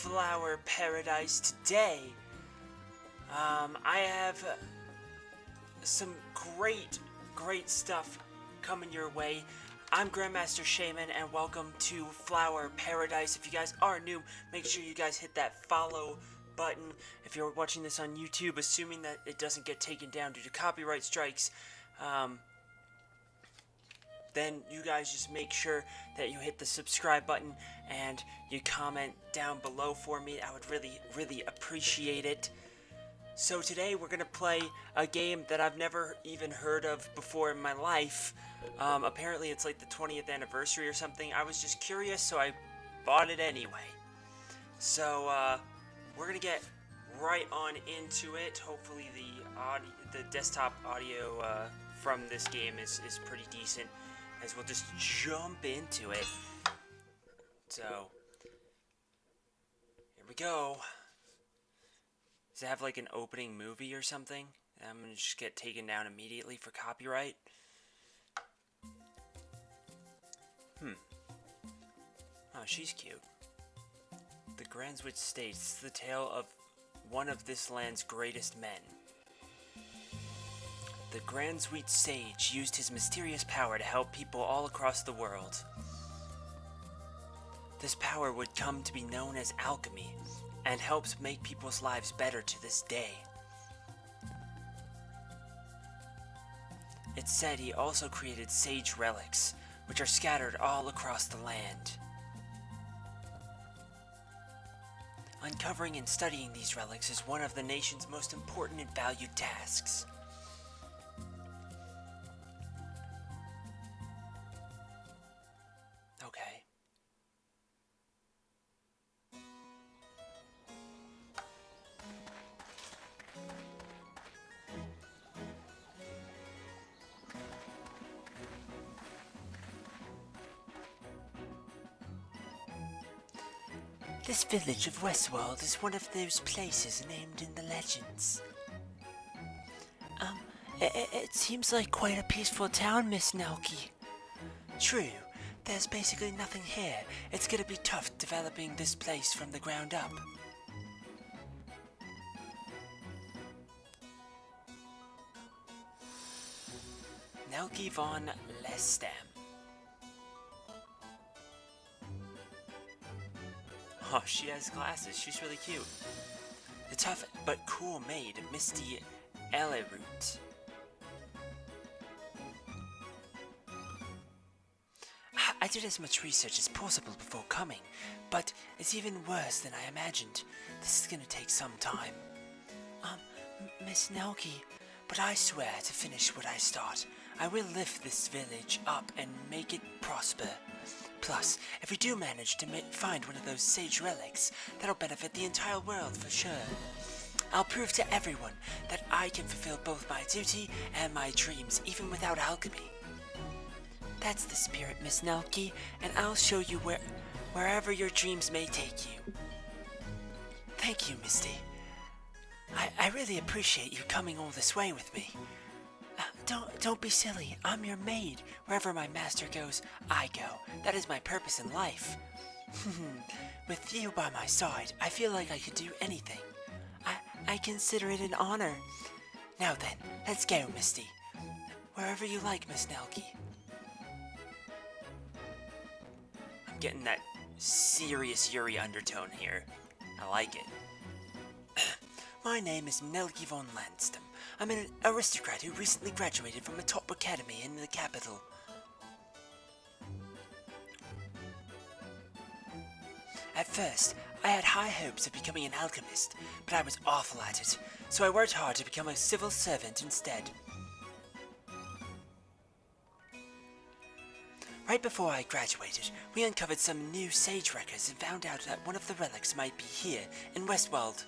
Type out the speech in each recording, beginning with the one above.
Flower Paradise today. I have some great stuff coming your way. I'm Grandmaster Shaman, and welcome to Flower Paradise. If you guys are new, make sure you guys hit that follow button. If you're watching this on YouTube, assuming that it doesn't get taken down due to copyright strikes, then you guys just make sure that you hit the subscribe button and you comment down below for me. I would really appreciate it. So today we're gonna play a game that I've never even heard of before in my life. Apparently it's like the 20th anniversary or something. I was just curious, so I bought it anyway. So we're gonna get right on into it. Hopefully the desktop audio from this game is pretty decent, as we'll just jump into it. So here we go. Does it have like an opening movie or something? I'm gonna just get taken down immediately for copyright. Oh, she's cute. The Grandswitch states the tale of one of this land's greatest men. The Grandswitch sage used his mysterious power to help people all across the world. This power would come to be known as alchemy, and helps make people's lives better to this day. It's said he also created sage relics, which are scattered all across the land. Uncovering and studying these relics is one of the nation's most important and valued tasks. Okay. This village of Westworld is one of those places named in the legends. It seems like quite a peaceful town, Miss Nelke. True. There's basically nothing here. It's gonna be tough developing this place from the ground up. Nelke von Lestam. Oh, she has glasses. She's really cute. The tough but cool maid, Misty Elleroot. I did as much research as possible before coming, but it's even worse than I imagined. This is gonna take some time. Miss Nelke, but I swear to finish what I start. I will lift this village up and make it prosper. Plus, if we do manage to find one of those sage relics, that'll benefit the entire world for sure. I'll prove to everyone that I can fulfill both my duty and my dreams even without alchemy. That's the spirit, Miss Nelke, and I'll show you wherever your dreams may take you. Thank you, Misty. I really appreciate you coming all this way with me. Don't be silly. I'm your maid. Wherever my master goes, I go. That is my purpose in life. With you by my side, I feel like I could do anything. I consider it an honor. Now then, let's go, Misty. Wherever you like, Miss Nelke. I'm getting that serious Yuri undertone here. I like it. My name is Nelke von Lestam. I'm an aristocrat who recently graduated from a top academy in the capital. At first, I had high hopes of becoming an alchemist, but I was awful at it, so I worked hard to become a civil servant instead. Right before I graduated, we uncovered some new sage records and found out that one of the relics might be here in Westworld.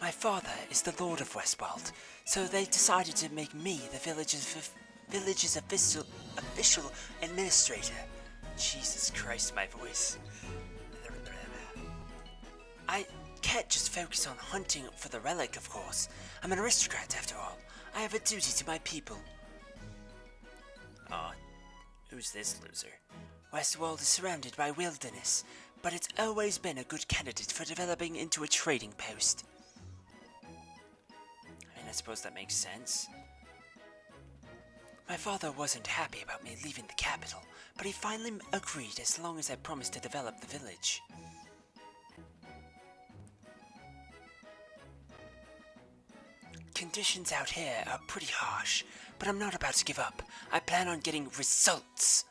My father is the Lord of Westworld, so they decided to make me the village's official administrator. Jesus Christ, my voice. I can't just focus on hunting for the relic, of course. I'm an aristocrat, after all. I have a duty to my people. Aw, Who's this loser? Westworld is surrounded by wilderness, but it's always been a good candidate for developing into a trading post. I mean, I suppose that makes sense. My father wasn't happy about me leaving the capital, but he finally agreed as long as I promised to develop the village. Conditions out here are pretty harsh, but I'm not about to give up. I plan on getting results.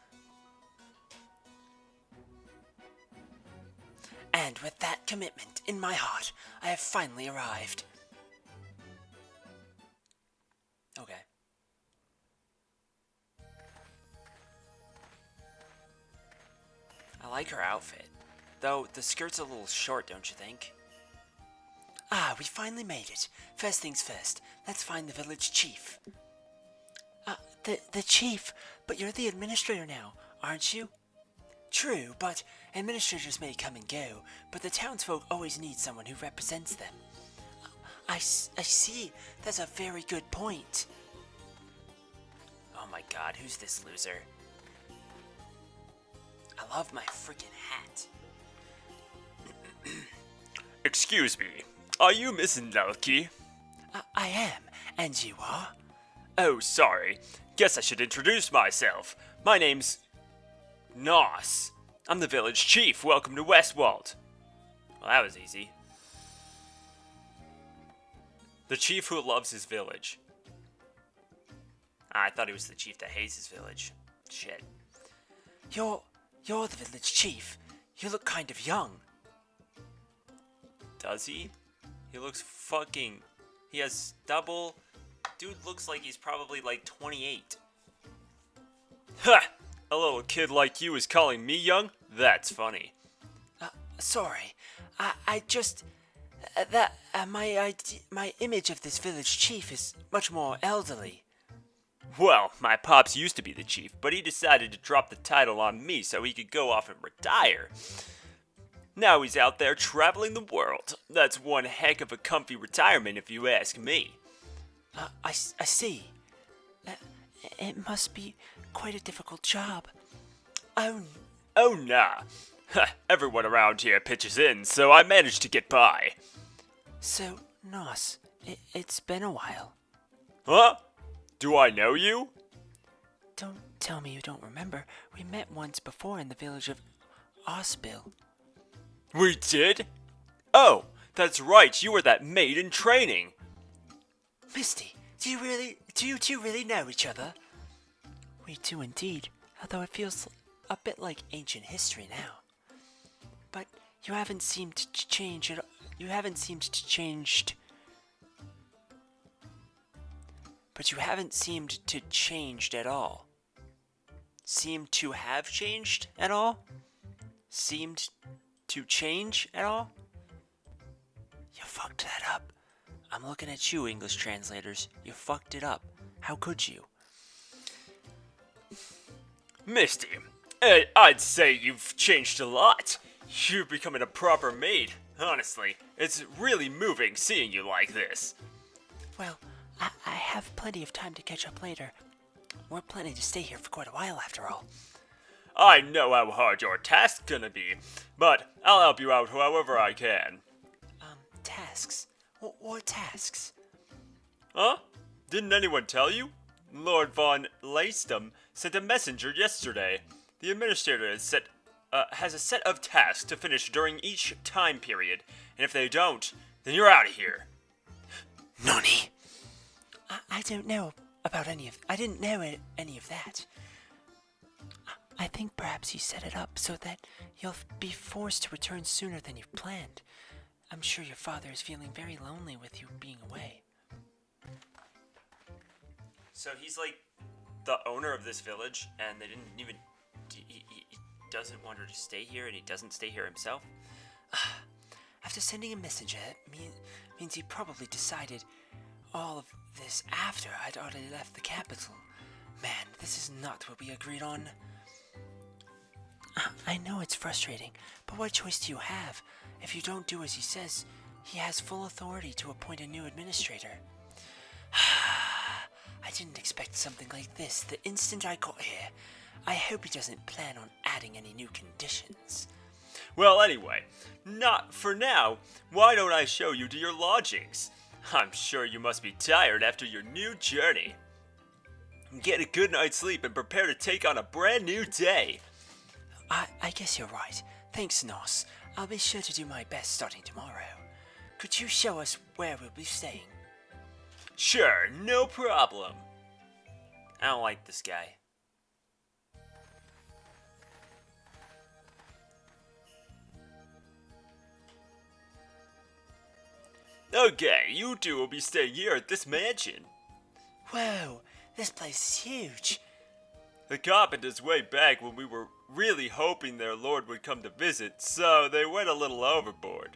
And with that commitment in my heart, I have finally arrived. Okay. I like her outfit, though the skirt's a little short, don't you think? Ah, we finally made it. First things first, let's find the village chief. The chief? But you're the administrator now, aren't you? True, but administrators may come and go, but the townsfolk always need someone who represents them. I see. That's a very good point. Oh my god, who's this loser? I love my freaking hat. Excuse me, are you Miss Nelke? I am, and you are? Oh, sorry. Guess I should introduce myself. My name's Nos. I'm the village chief. Welcome to Westworld. Well, that was easy. The chief who loves his village. I thought he was the chief that hates his village. Shit. You're the village chief. You look kind of young. Does he? He looks fucking... He has stubble. Dude looks like he's probably like 28. Ha! A little kid like you is calling me young? That's funny. Sorry. I just... my image of this village chief is much more elderly. Well, my pops used to be the chief, but he decided to drop the title on me so he could go off and retire. Now he's out there traveling the world. That's one heck of a comfy retirement if you ask me. I see. It must be quite a difficult job. Oh nah. Everyone around here pitches in, so I managed to get by. So, Nos, it's been a while. Huh? Do I know you? Don't tell me you don't remember. We met once before in the village of Osbil. We did? Oh, that's right, you were that maid in training. Misty, do you two really know each other? We do indeed, although it feels a bit like ancient history now. But you haven't seemed to change at all. But you haven't seemed to changed at all. Seemed to have changed at all? Seemed to change at all? You fucked that up. I'm looking at you, English translators. You fucked it up. How could you? Misty, I'd say you've changed a lot. You're becoming a proper maid. Honestly, it's really moving seeing you like this. Well, I have plenty of time to catch up later. We're planning to stay here for quite a while after all. I know how hard your task's gonna be, but I'll help you out however I can. Tasks? What tasks? Huh? Didn't anyone tell you? Lord von Leistum sent a messenger yesterday. The administrator has a set of tasks to finish during each time period, and if they don't, then you're out of here. Nani? I don't know about I didn't know any of that. I think perhaps you set it up so that you'll be forced to return sooner than you've planned. I'm sure your father is feeling very lonely with you being away. So he's like the owner of this village, and they didn't even... He doesn't want her to stay here, and he doesn't stay here himself? After sending a messenger, means he probably decided all of this after I'd already left the capital. Man, this is not what we agreed on. I know it's frustrating, but what choice do you have? If you don't do as he says, he has full authority to appoint a new administrator. I didn't expect something like this the instant I got here. I hope he doesn't plan on adding any new conditions. Well, anyway, not for now. Why don't I show you to your lodgings? I'm sure you must be tired after your new journey. Get a good night's sleep and prepare to take on a brand new day. I guess you're right. Thanks, Nos. I'll be sure to do my best starting tomorrow. Could you show us where we'll be staying? Sure, no problem. I don't like this guy. Okay, you two will be staying here at this mansion. Whoa, this place is huge. The carpenters way back when we were really hoping their lord would come to visit, so they went a little overboard.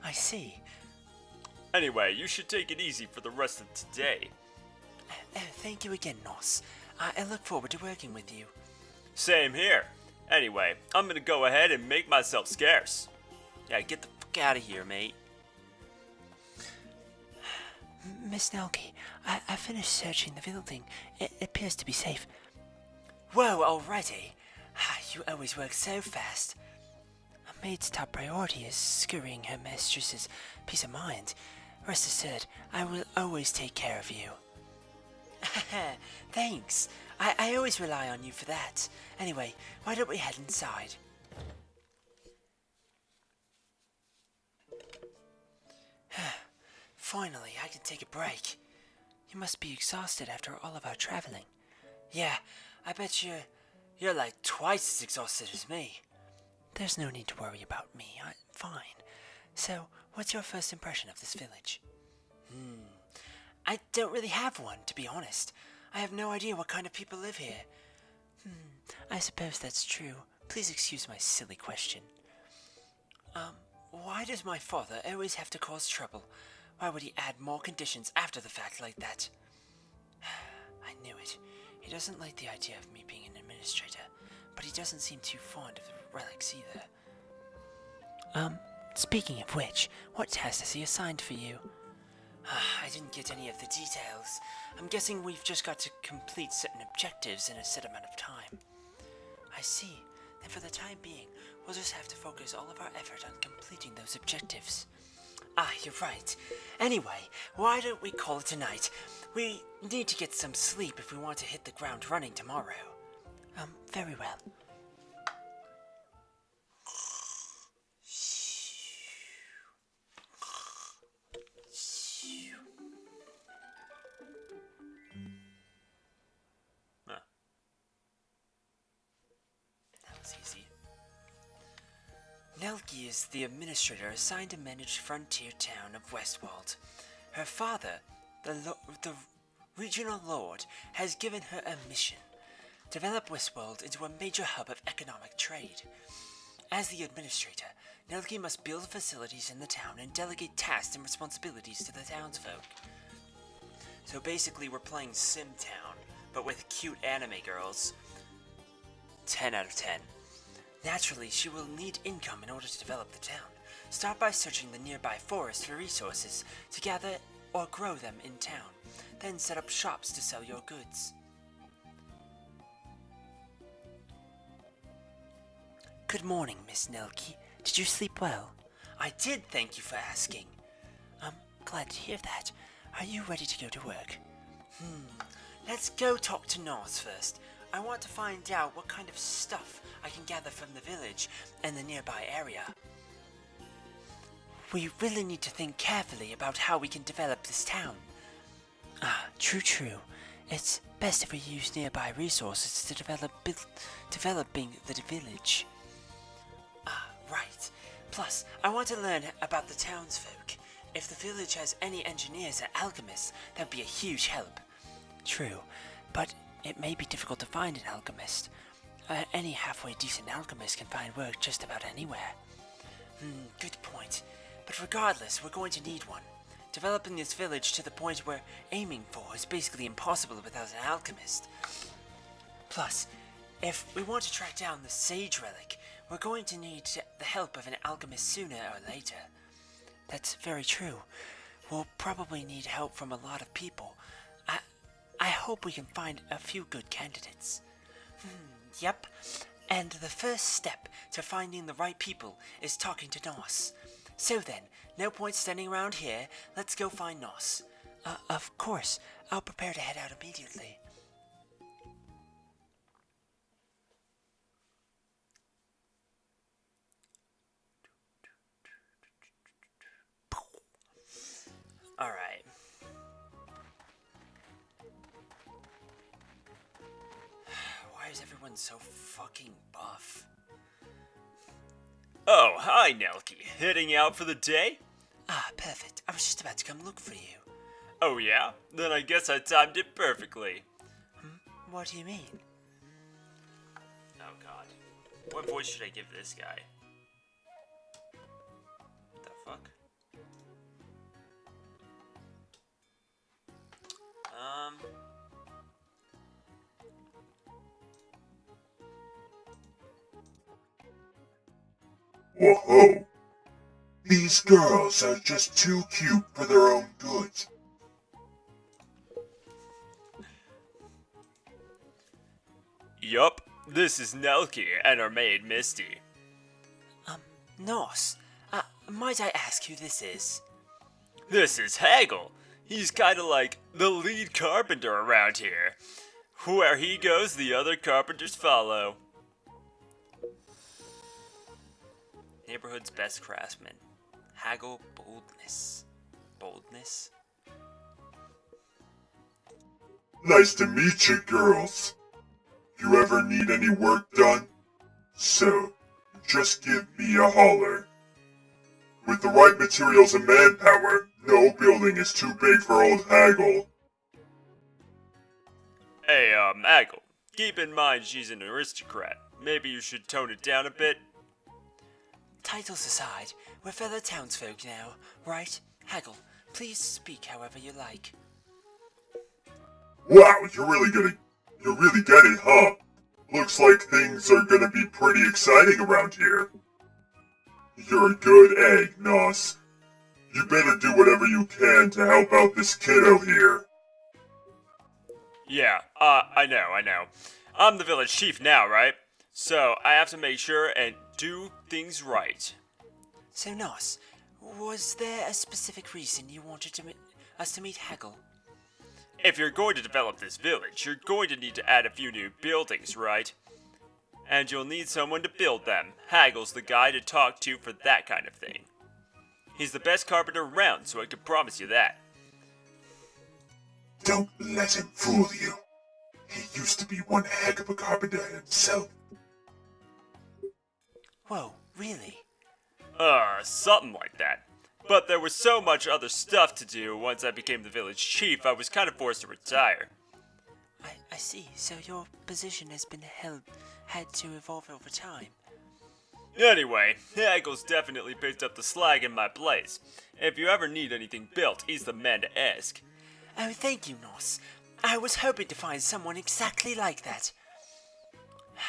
I see. Anyway, you should take it easy for the rest of today. Thank you again, Nos. I look forward to working with you. Same here. Anyway, I'm gonna go ahead and make myself scarce. Yeah, get the fuck out of here, mate. Miss Nelke, I finished searching the building. It appears to be safe. Whoa, already? You always work so fast. A maid's top priority is scurrying her mistress's peace of mind. Rest assured, I will always take care of you. Thanks. I always rely on you for that. Anyway, why don't we head inside? Finally, I can take a break. You must be exhausted after all of our traveling. Yeah, I bet you're like twice as exhausted as me. There's no need to worry about me. I'm fine. So, what's your first impression of this village? I don't really have one, to be honest. I have no idea what kind of people live here. I suppose that's true. Please excuse my silly question. Why does my father always have to cause trouble? Why would he add more conditions after the fact like that? I knew it. He doesn't like the idea of me being an administrator, but he doesn't seem too fond of the relics either. Speaking of which, what task has he assigned for you? I didn't get any of the details. I'm guessing we've just got to complete certain objectives in a set amount of time. I see. Then for the time being, we'll just have to focus all of our effort on completing those objectives. You're right. Anyway, why don't we call it a night? We need to get some sleep if we want to hit the ground running tomorrow. Very well. That was easy. Nelke is the administrator assigned to manage frontier town of Westwald. Her father, the regional lord, has given her a mission: develop Westwald into a major hub of economic trade. As the administrator, Nelke must build facilities in the town and delegate tasks and responsibilities to the townsfolk. So basically we're playing SimTown, but with cute anime girls. 10 out of 10. Naturally, she will need income in order to develop the town. Start by searching the nearby forest for resources to gather or grow them in town. Then set up shops to sell your goods. Good morning, Miss Nelke. Did you sleep well? I did, thank you for asking. I'm glad to hear that. Are you ready to go to work? Let's go talk to North first. I want to find out what kind of stuff I can gather from the village and the nearby area. We really need to think carefully about how we can develop this town. True. It's best if we use nearby resources to developing the village. Right. Plus, I want to learn about the townsfolk. If the village has any engineers or alchemists, that would be a huge help. True, but it may be difficult to find an alchemist. Any halfway decent alchemist can find work just about anywhere. Good point. But regardless, we're going to need one. Developing this village to the point we're aiming for is basically impossible without an alchemist. Plus, if we want to track down the Sage Relic, we're going to need the help of an alchemist sooner or later. That's very true. We'll probably need help from a lot of people. I hope we can find a few good candidates. Yep. And the first step to finding the right people is talking to Nos. So then, no point standing around here. Let's go find Nos. Of course. I'll prepare to head out immediately. Alright. Why is everyone so fucking buff? Oh, hi, Nelke. Heading out for the day? Ah, perfect. I was just about to come look for you. Oh, yeah? Then I guess I timed it perfectly. What do you mean? Oh, God. What voice should I give this guy? What the fuck? Whoa! These girls are just too cute for their own good. Yup, this is Nelke and our maid Misty. Nos, might I ask who this is? This is Hagel. He's kinda like the lead carpenter around here. Where he goes, the other carpenters follow. Neighborhood's best craftsman. Hagel Boldness. Boldness? Nice to meet you, girls. You ever need any work done? So, just give me a holler. With the right materials and manpower, no building is too big for old Hagel. Hey, Hagel. Keep in mind she's an aristocrat. Maybe you should tone it down a bit. Titles aside, we're fellow townsfolk now, right? Hagel, please speak however you like. Wow, you really get it, huh? Looks like things are gonna be pretty exciting around here. You're a good egg, Nos. You better do whatever you can to help out this kiddo here. Yeah, I know. I'm the village chief now, right? So, I have to make sure and do things right. So, Nos, was there a specific reason you wanted us to meet Hagel? If you're going to develop this village, you're going to need to add a few new buildings, right? And you'll need someone to build them. Hagel's the guy to talk to for that kind of thing. He's the best carpenter around, so I can promise you that. Don't let him fool you. He used to be one heck of a carpenter himself. Whoa, really? Something like that. But there was so much other stuff to do once I became the village chief, I was kind of forced to retire. I see. So your position has been had to evolve over time. Anyway, Hagel's definitely picked up the slack in my place. If you ever need anything built, he's the man to ask. Oh, thank you, Nos. I was hoping to find someone exactly like that.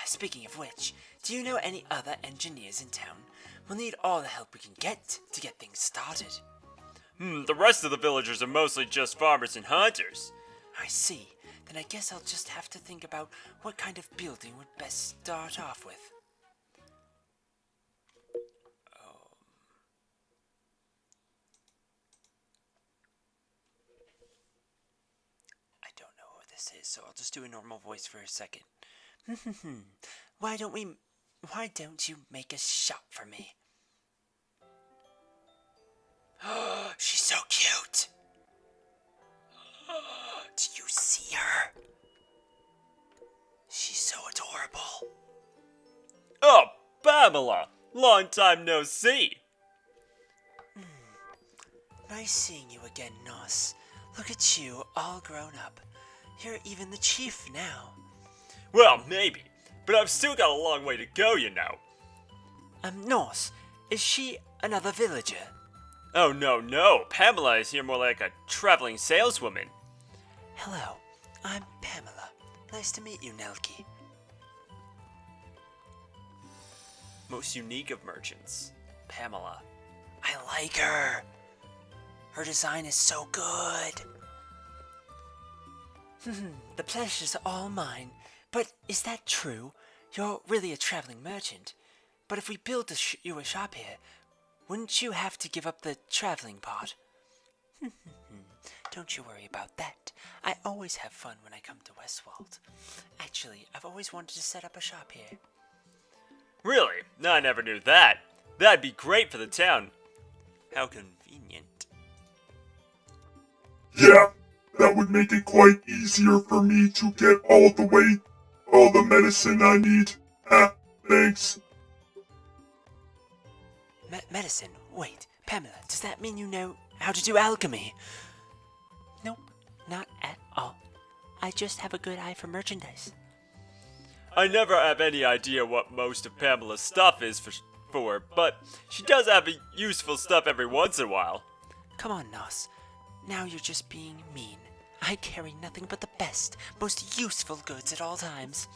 Speaking of which, do you know any other engineers in town? We'll need all the help we can get to get things started. The rest of the villagers are mostly just farmers and hunters. I see. Then I guess I'll just have to think about what kind of building would best start off with. I don't know who this is, so I'll just do a normal voice for a second. Why don't you make a shop for me? She's so cute! Do you see her? She's so adorable. Oh, Pamela! Long time no see! Nice seeing you again, Nos. Look at you, all grown up. You're even the chief now. Well, maybe. But I've still got a long way to go, you know. Nos, is she another villager? Oh, no. Pamela is here more like a traveling saleswoman. Hello, I'm Pamela. Nice to meet you, Nelke. Most unique of merchants, Pamela. I like her. Her design is so good. The pleasure's all mine. But is that true? You're really a traveling merchant. But if we build you a shop here, wouldn't you have to give up the traveling part? Don't you worry about that. I always have fun when I come to Westwald. Actually, I've always wanted to set up a shop here. Really? I never knew that. That'd be great for the town. How convenient. Yeah, that would make it quite easier for me to get all the medicine I need. Ah, thanks. Medicine? Wait, Pamela, does that mean you know how to do alchemy? Nope, not at all. I just have a good eye for merchandise. I never have any idea what most of Pamela's stuff is for, but she does have useful stuff every once in a while. Come on, Nos. Now you're just being mean. I carry nothing but the best, most useful goods at all times.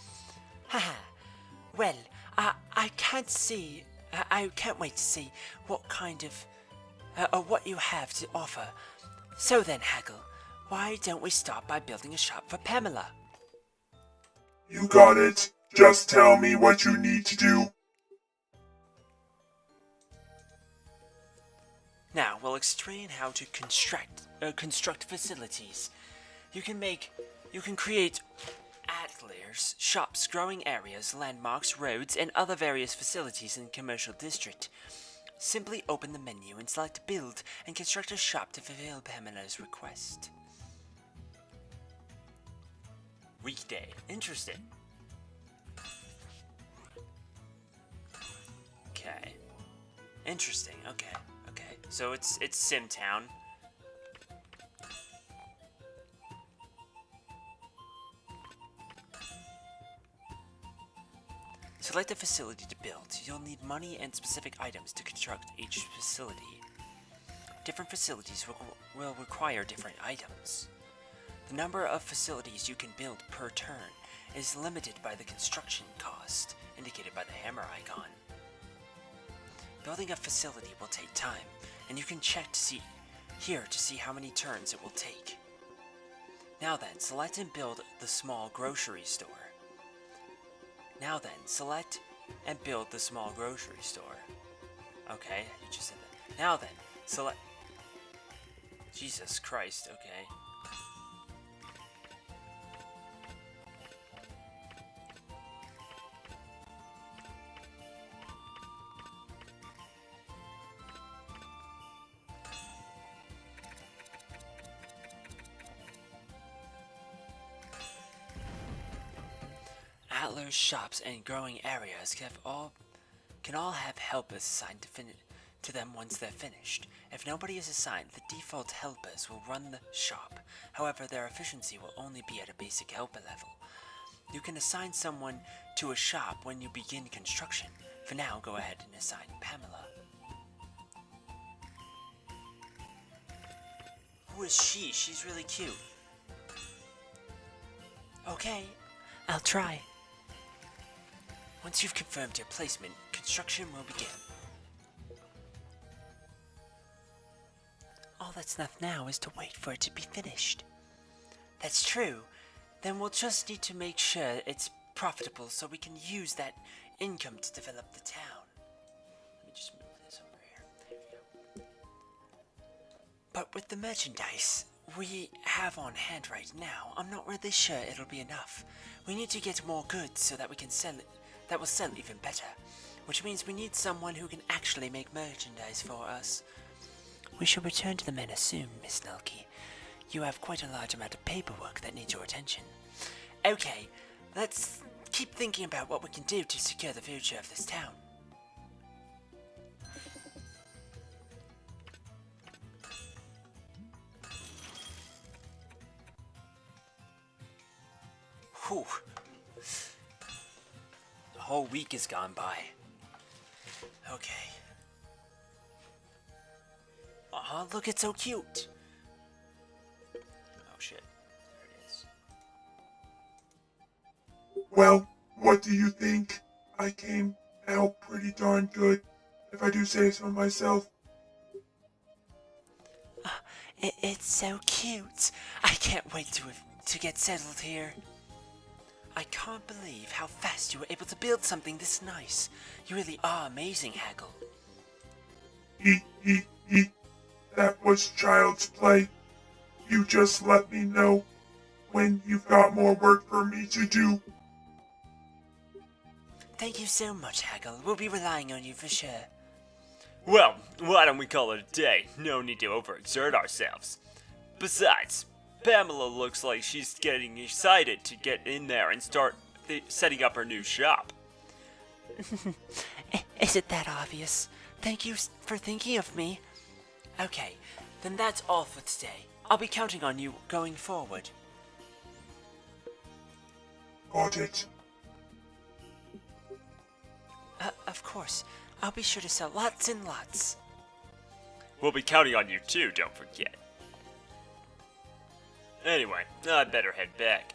Haha. Well, I can't wait to see what kind of, what you have to offer. So then, Haggle, why don't we start by building a shop for Pamela? You got it. Just tell me what you need to do. Now, we'll explain how to construct facilities. You can create ateliers, shops, growing areas, landmarks, roads, and other various facilities in the commercial district. Simply open the menu and select Build and construct a shop to fulfill Pamela's request. Weekday. Interesting. Okay. Interesting. Okay. So it's Simtown. Select a facility to build. You'll need money and specific items to construct each facility. Different facilities will require different items. The number of facilities you can build per turn is limited by the construction cost, indicated by the hammer icon. Building a facility will take time, and you can check to see how many turns it will take. Now then, select and build the small grocery store. Now then, select and build the small grocery store. Okay, you just said that. Now then, select... Jesus Christ, okay. Attlers, shops, and growing areas can all have helpers assigned to them once they're finished. If nobody is assigned, the default helpers will run the shop. However, their efficiency will only be at a basic helper level. You can assign someone to a shop when you begin construction. For now, go ahead and assign Pamela. Who is she? She's really cute. Okay, I'll try. Once you've confirmed your placement, construction will begin. All that's left now is to wait for it to be finished. That's true. Then we'll just need to make sure it's profitable so we can use that income to develop the town. Let me just move this over here. There we go. But with the merchandise we have on hand right now, I'm not really sure it'll be enough. We need to get more goods so that we can sell it. That will sell even better, which means we need someone who can actually make merchandise for us. We should return to the manor soon, Miss Nelke. You have quite a large amount of paperwork that needs your attention. Okay, let's keep thinking about what we can do to secure the future of this town. Whew. The whole week has gone by. Okay. Oh, look, it's so cute. Oh, shit. There it is. Well, what do you think? I came out pretty darn good, if I do say so myself. It's so cute. I can't wait to get settled here. I can't believe how fast you were able to build something this nice. You really are amazing, Haggle. Eat, eat, eat. That was child's play. You just let me know when you've got more work for me to do. Thank you so much, Haggle. We'll be relying on you for sure. Well, why don't we call it a day? No need to overexert ourselves. Besides, Pamela looks like she's getting excited to get in there and start setting up her new shop. Is it that obvious? Thank you for thinking of me. Okay, then that's all for today. I'll be counting on you going forward. Got it. Of course. I'll be sure to sell lots and lots. We'll be counting on you too, don't forget. Anyway, I'd better head back.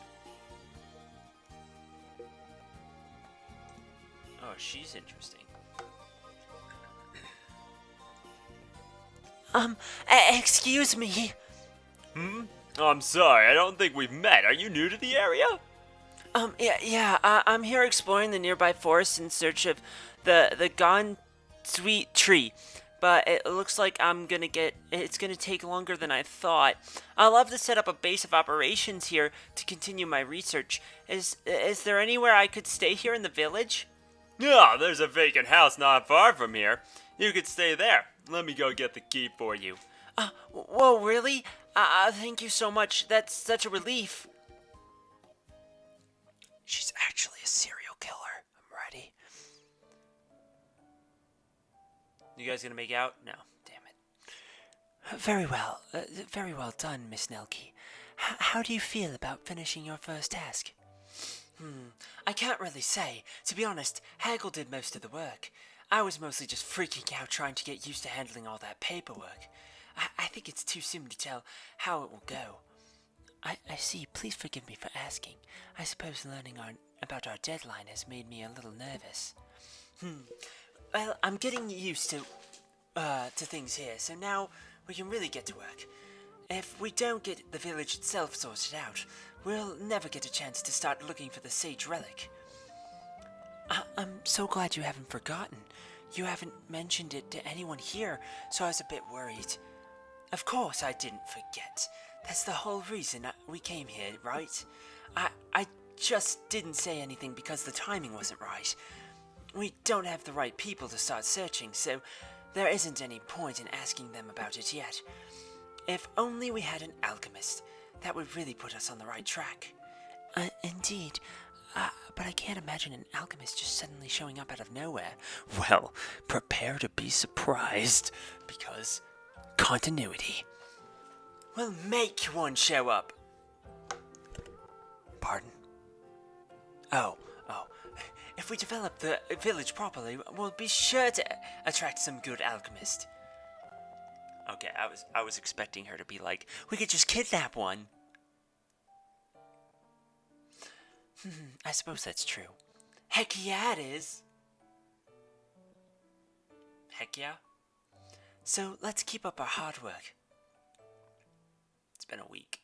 Oh, she's interesting. Excuse me. I'm sorry, I don't think we've met. Are you new to the area? I'm here exploring the nearby forest in search of the gone sweet tree. But it looks like it's gonna take longer than I thought. I'd love to set up a base of operations here to continue my research. Is there anywhere I could stay here in the village? Yeah, there's a vacant house not far from here. You could stay there. Let me go get the key for you. Whoa, really? Thank you so much. That's such a relief. She's actually a serial killer. I'm ready. You guys gonna make out? No, damn it. Very well done, Miss Nelke. How do you feel about finishing your first task? I can't really say. To be honest, Haggle did most of the work. I was mostly just freaking out trying to get used to handling all that paperwork. I think it's too soon to tell how it will go. I see. Please forgive me for asking. I suppose learning about our deadline has made me a little nervous. Well, I'm getting used to things here, so now we can really get to work. If we don't get the village itself sorted out, we'll never get a chance to start looking for the sage relic. I'm so glad you haven't forgotten. You haven't mentioned it to anyone here, so I was a bit worried. Of course I didn't forget. That's the whole reason we came here, right? I just didn't say anything because the timing wasn't right. We don't have the right people to start searching, so there isn't any point in asking them about it yet. If only we had an alchemist, that would really put us on the right track. Indeed. But I can't imagine an alchemist just suddenly showing up out of nowhere. Well, prepare to be surprised, because continuity. We'll make one show up. Pardon? Oh. If we develop the village properly, we'll be sure to attract some good alchemist. Okay, I was expecting her to be like, we could just kidnap one. I suppose that's true. Heck yeah, it is. Heck yeah. So let's keep up our hard work. It's been a week.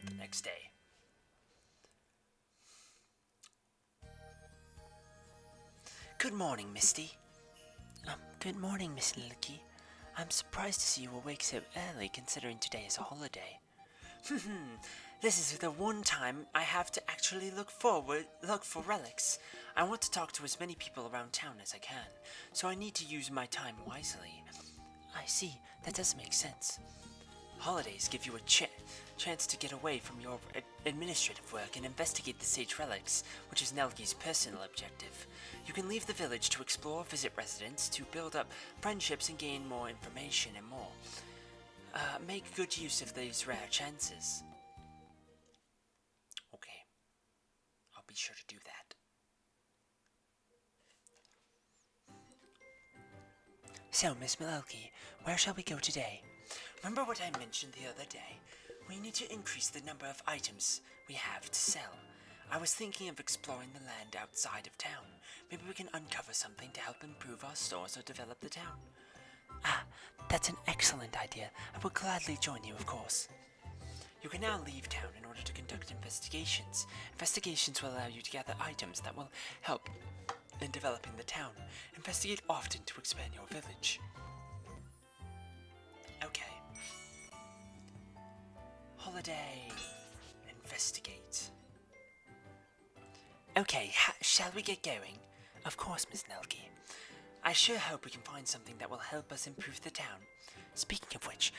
The next day. Good morning, Misty. Good morning, Miss Nelke. I'm surprised to see you awake so early, considering today is a holiday. This is the one time I have to actually look for relics. I want to talk to as many people around town as I can, so I need to use my time wisely. I see, that does make sense. Holidays give you a chance to get away from your administrative work and investigate the sage relics, which is Nelke's personal objective. You can leave the village to explore, visit residents, to build up friendships and gain more information and more. Make good use of these rare chances. Okay, I'll be sure to do that. So, Miss Nelke, where shall we go today? Remember what I mentioned the other day? We need to increase the number of items we have to sell. I was thinking of exploring the land outside of town. Maybe we can uncover something to help improve our stores or develop the town. Ah, that's an excellent idea. I will gladly join you, of course. You can now leave town in order to conduct investigations. Investigations will allow you to gather items that will help in developing the town. Investigate often to expand your village. Okay. Holiday. Investigate. Okay, shall we get going? Of course, Miss Nelke. I sure hope we can find something that will help us improve the town. Speaking of which,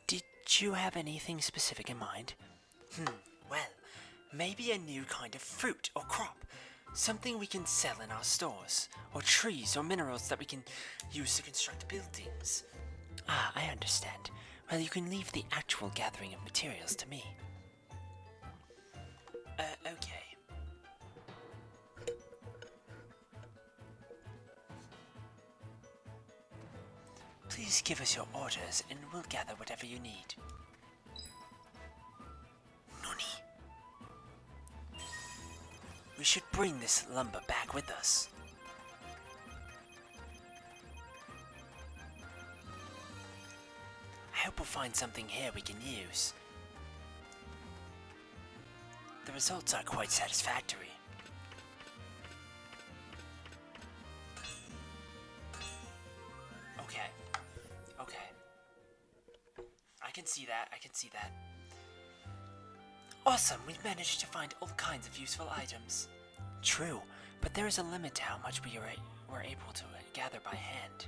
did you have anything specific in mind? Well, maybe a new kind of fruit or crop. Something we can sell in our stores. Or trees or minerals that we can use to construct buildings. Ah, I understand. Well, you can leave the actual gathering of materials to me. Okay. Please give us your orders and we'll gather whatever you need. Noni. We should bring this lumber back with us. I hope we'll find something here we can use. The results are quite satisfactory. Okay. I can see that. Awesome, we've managed to find all kinds of useful items. True, but there is a limit to how much we were able to gather by hand.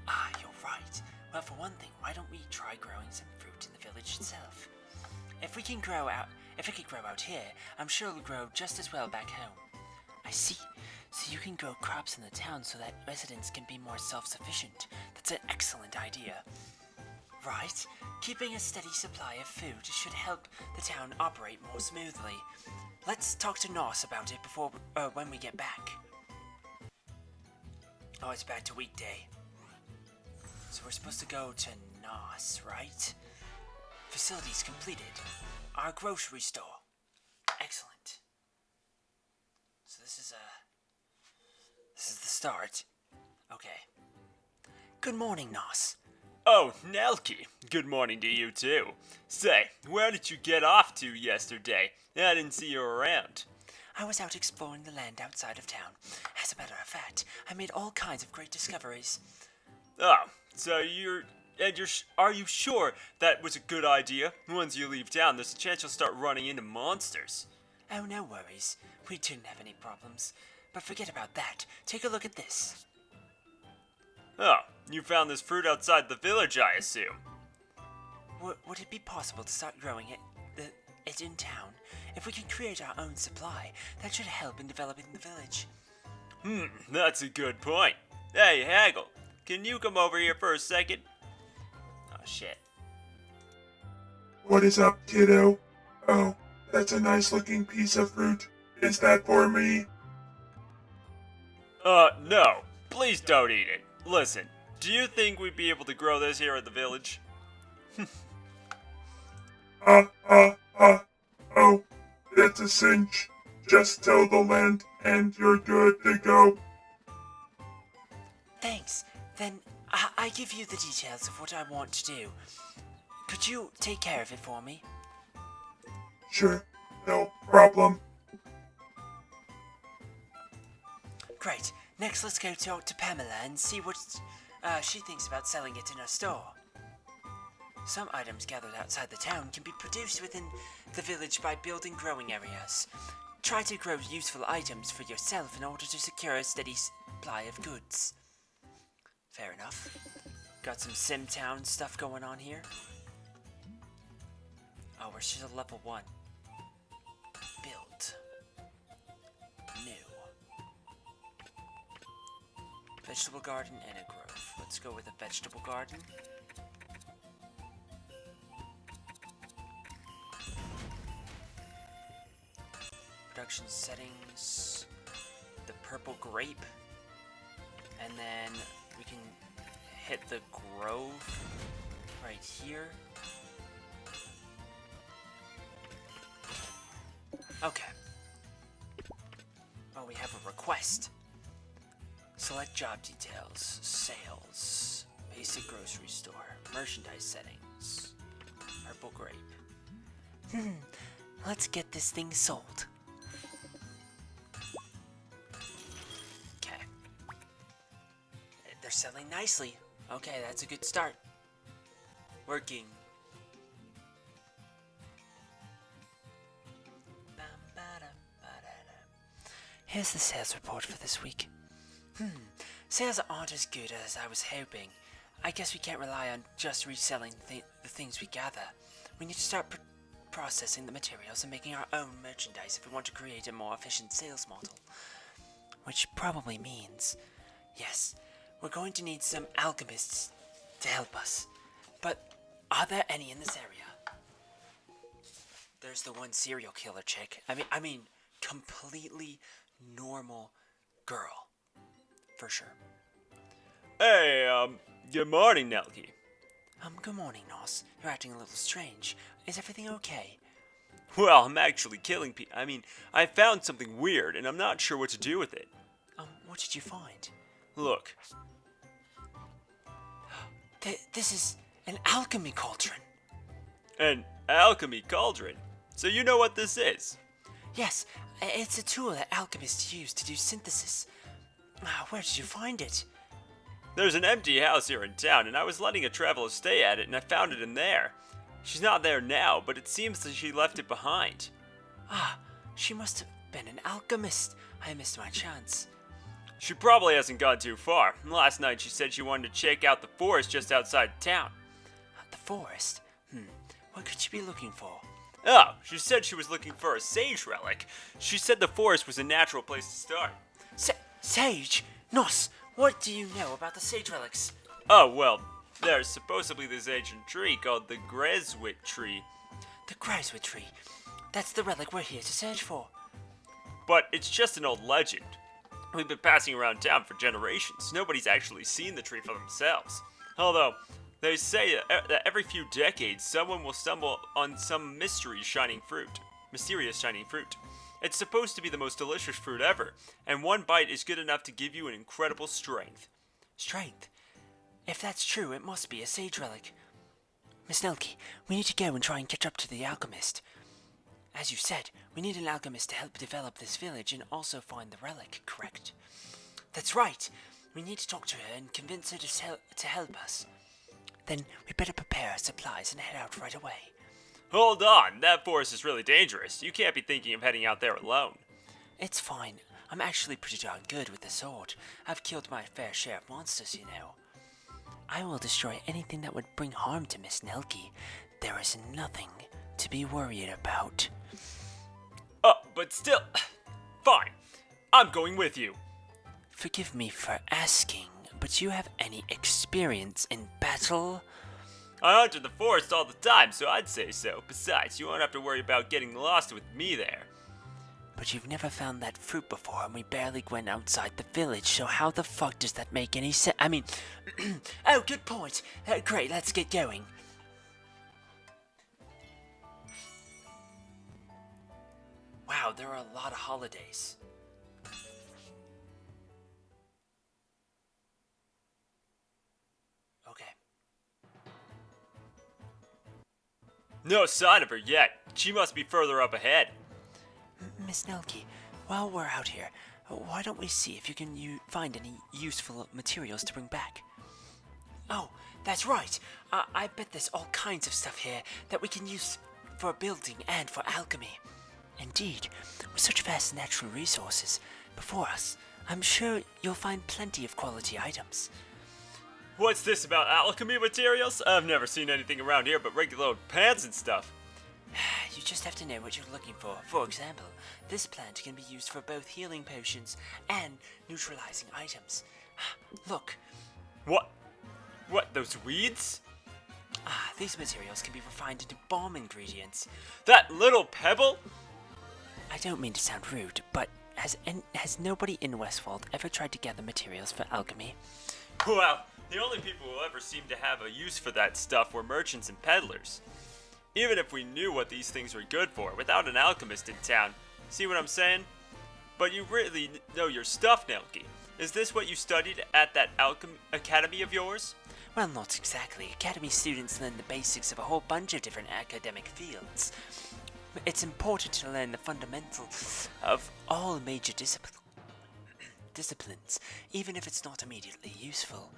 Ah, you're right. Well, for one thing, why don't we try growing some fruit in the village itself? If it could grow out here, I'm sure it'll grow just as well back home. I see. So you can grow crops in the town so that residents can be more self-sufficient. That's an excellent idea. Right? Keeping a steady supply of food should help the town operate more smoothly. Let's talk to Nos about it before when we get back. Oh, it's back to weekday. So we're supposed to go to Nos, right? Facilities completed. Our grocery store. Excellent. So this is the start. Okay. Good morning, Nos. Oh, Nelke, good morning to you too. Say, where did you get off to yesterday? I didn't see you around. I was out exploring the land outside of town. As a matter of fact, I made all kinds of great discoveries. Oh, so are you sure that was a good idea? Once you leave town, there's a chance you'll start running into monsters. Oh, no worries. We didn't have any problems. But forget about that. Take a look at this. Oh, you found this fruit outside the village, I assume. Would it be possible to start growing it in town? If we can create our own supply, that should help in developing the village. That's a good point. Hey, Haggle, can you come over here for a second? Oh, shit. What is up, kiddo? Oh, that's a nice looking piece of fruit. Is that for me? No. Please don't eat it. Listen, do you think we'd be able to grow this here at the village? Oh, it's a cinch. Just tell the land and you're good to go. Thanks. Then I give you the details of what I want to do. Could you take care of it for me? Sure, no problem. Great. Next, let's go talk to Pamela and see what she thinks about selling it in her store. Some items gathered outside the town can be produced within the village by building growing areas. Try to grow useful items for yourself in order to secure a steady supply of goods. Fair enough. Got some SimTown stuff going on here. Oh, we're just at level 1. Build. New. Vegetable garden and a grove. Let's go with a vegetable garden. Production settings. The purple grape. And then we can hit the grove right here. Okay. Oh, we have a request. Select job details. Sales. Basic grocery store. Merchandise settings. Purple grape. Let's get this thing sold. Okay. They're selling nicely. Okay, that's a good start. Working. Here's the sales report for this week. Sales aren't as good as I was hoping. I guess we can't rely on just reselling the things we gather. We need to start processing the materials and making our own merchandise if we want to create a more efficient sales model. Which probably means, yes, we're going to need some alchemists to help us. But are there any in this area? There's the one serial killer chick. I mean, completely normal girl. For sure. Hey, good morning, Nelke. Good morning, Nos. You're acting a little strange. Is everything okay? Well, I'm actually killing people. I found something weird, and I'm not sure what to do with it. What did you find? Look. This is an alchemy cauldron. An alchemy cauldron? So you know what this is? Yes, it's a tool that alchemists use to do synthesis. Where did you find it? There's an empty house here in town, and I was letting a traveler stay at it, and I found it in there. She's not there now, but it seems that she left it behind. She must have been an alchemist. I missed my chance. She probably hasn't gone too far. Last night she said she wanted to check out the forest just outside town. The forest? What could she be looking for? Oh, she said she was looking for a sage relic. She said the forest was a natural place to start. Sage? Nos, what do you know about the sage relics? Oh, well, there's supposedly this ancient tree called the Greswit tree. The Greswit tree? That's the relic we're here to search for. But it's just an old legend. We've been passing around town for generations. Nobody's actually seen the tree for themselves. Although, they say that every few decades, someone will stumble on some mysterious shining fruit. It's supposed to be the most delicious fruit ever, and one bite is good enough to give you an incredible strength. Strength? If that's true, it must be a sage relic. Miss Nelke, we need to go and try and catch up to the alchemist. As you said, we need an alchemist to help develop this village and also find the relic, correct? That's right. We need to talk to her and convince her to help us. Then we better prepare our supplies and head out right away. Hold on, that forest is really dangerous. You can't be thinking of heading out there alone. It's fine. I'm actually pretty darn good with the sword. I've killed my fair share of monsters, you know. I will destroy anything that would bring harm to Miss Nelke. There is nothing to be worried about. Oh, but still, fine. I'm going with you. Forgive me for asking, but you have any experience in battle? I hunt in the forest all the time, so I'd say so. Besides, you won't have to worry about getting lost with me there. But you've never found that fruit before, and we barely went outside the village, so how the fuck does that make any sense? Oh, good point. Great, let's get going. Wow, there are a lot of holidays. Okay. No sign of her yet. She must be further up ahead. Miss Nelke, while we're out here, why don't we see if you can find any useful materials to bring back? Oh, that's right. I bet there's all kinds of stuff here that we can use for building and for alchemy. Indeed, with such vast natural resources before us, I'm sure you'll find plenty of quality items. What's this about alchemy materials? I've never seen anything around here but regular old pants and stuff. You just have to know what you're looking for. For example, this plant can be used for both healing potions and neutralizing items. Look. What? What, those weeds? These materials can be refined into bomb ingredients. That little pebble? I don't mean to sound rude, but has nobody in Westfold ever tried to gather materials for alchemy? Well, the only people who ever seemed to have a use for that stuff were merchants and peddlers. Even if we knew what these things were good for, without an alchemist in town, see what I'm saying? But you really know your stuff, Nelke. Is this what you studied at that academy of yours? Well, not exactly. Academy students learn the basics of a whole bunch of different academic fields. It's important to learn the fundamentals of all major disciplines, even if it's not immediately useful.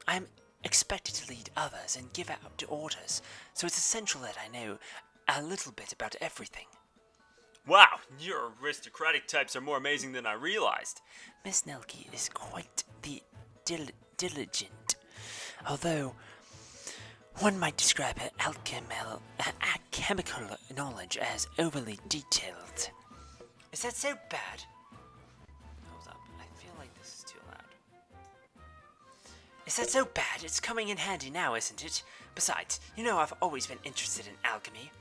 I'm expected to lead others and give out orders, so it's essential that I know a little bit about everything. Wow, your aristocratic types are more amazing than I realized. Miss Nelke is quite the diligent, although one might describe her alchemical knowledge as overly detailed. Is that so bad? Hold up, I feel like this is too loud. Is that so bad? It's coming in handy now, isn't it? Besides, you know I've always been interested in alchemy.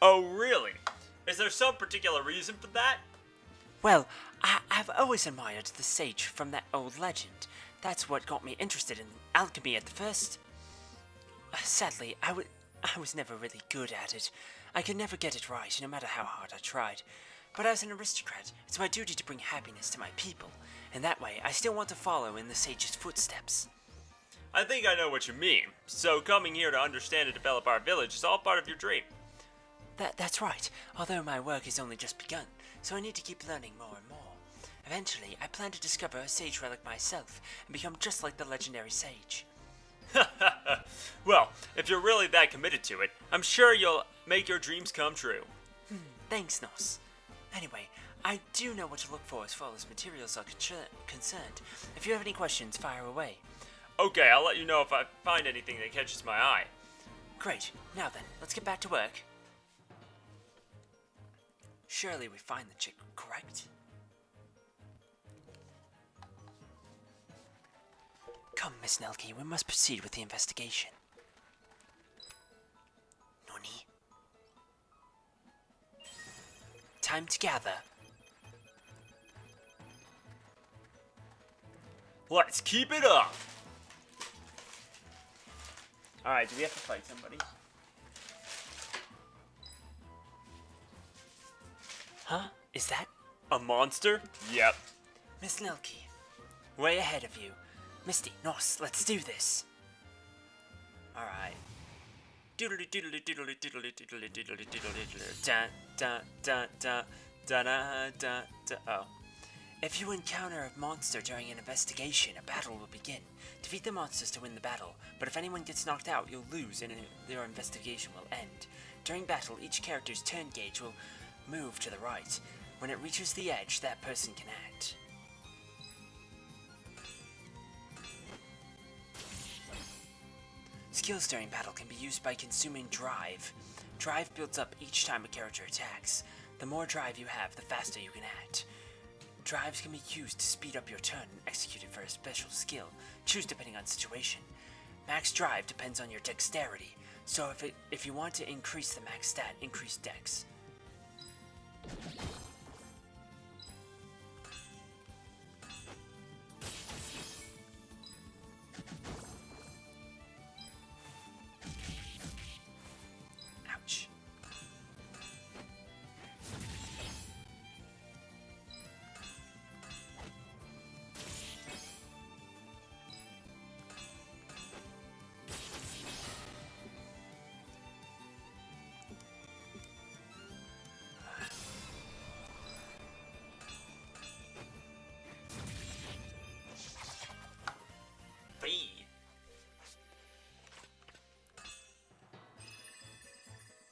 Oh, really? Is there some particular reason for that? Well, I've always admired the sage from that old legend. That's what got me interested in alchemy at the first. Sadly, I was never really good at it. I could never get it right, no matter how hard I tried. But as an aristocrat, it's my duty to bring happiness to my people, and that way I still want to follow in the sage's footsteps. I think I know what you mean. So coming here to understand and develop our village is all part of your dream. That's right, although my work has only just begun, so I need to keep learning more and more. Eventually, I plan to discover a sage relic myself and become just like the legendary sage. Well, if you're really that committed to it, I'm sure you'll make your dreams come true. Thanks, Nos. Anyway, I do know what to look for as far as materials are concerned. If you have any questions, fire away. Okay, I'll let you know if I find anything that catches my eye. Great. Now then, let's get back to work. Surely we find the chick, correct? Come, Miss Nelke, we must proceed with the investigation. Noni? Time to gather. Let's keep it up! Alright, do we have to fight somebody? Huh? Is that A monster? Yep. Miss Nelke? Way ahead of you. Misty, Nos, let's do this. Alright. Doodly doodly doodly doodly doodly doodly doodly da da da da da da da da. Oh. If you encounter a monster during an investigation, a battle will begin. Defeat the monsters to win the battle, but if anyone gets knocked out, you'll lose and their investigation will end. During battle, each character's turn gauge will move to the right. When it reaches the edge, that person can act. Skills during battle can be used by consuming drive. Drive builds up each time a character attacks. The more drive you have, the faster you can act. Drives can be used to speed up your turn and execute it for a special skill. Choose depending on situation. Max drive depends on your dexterity, so if you want to increase the max stat, increase dex. Ouch.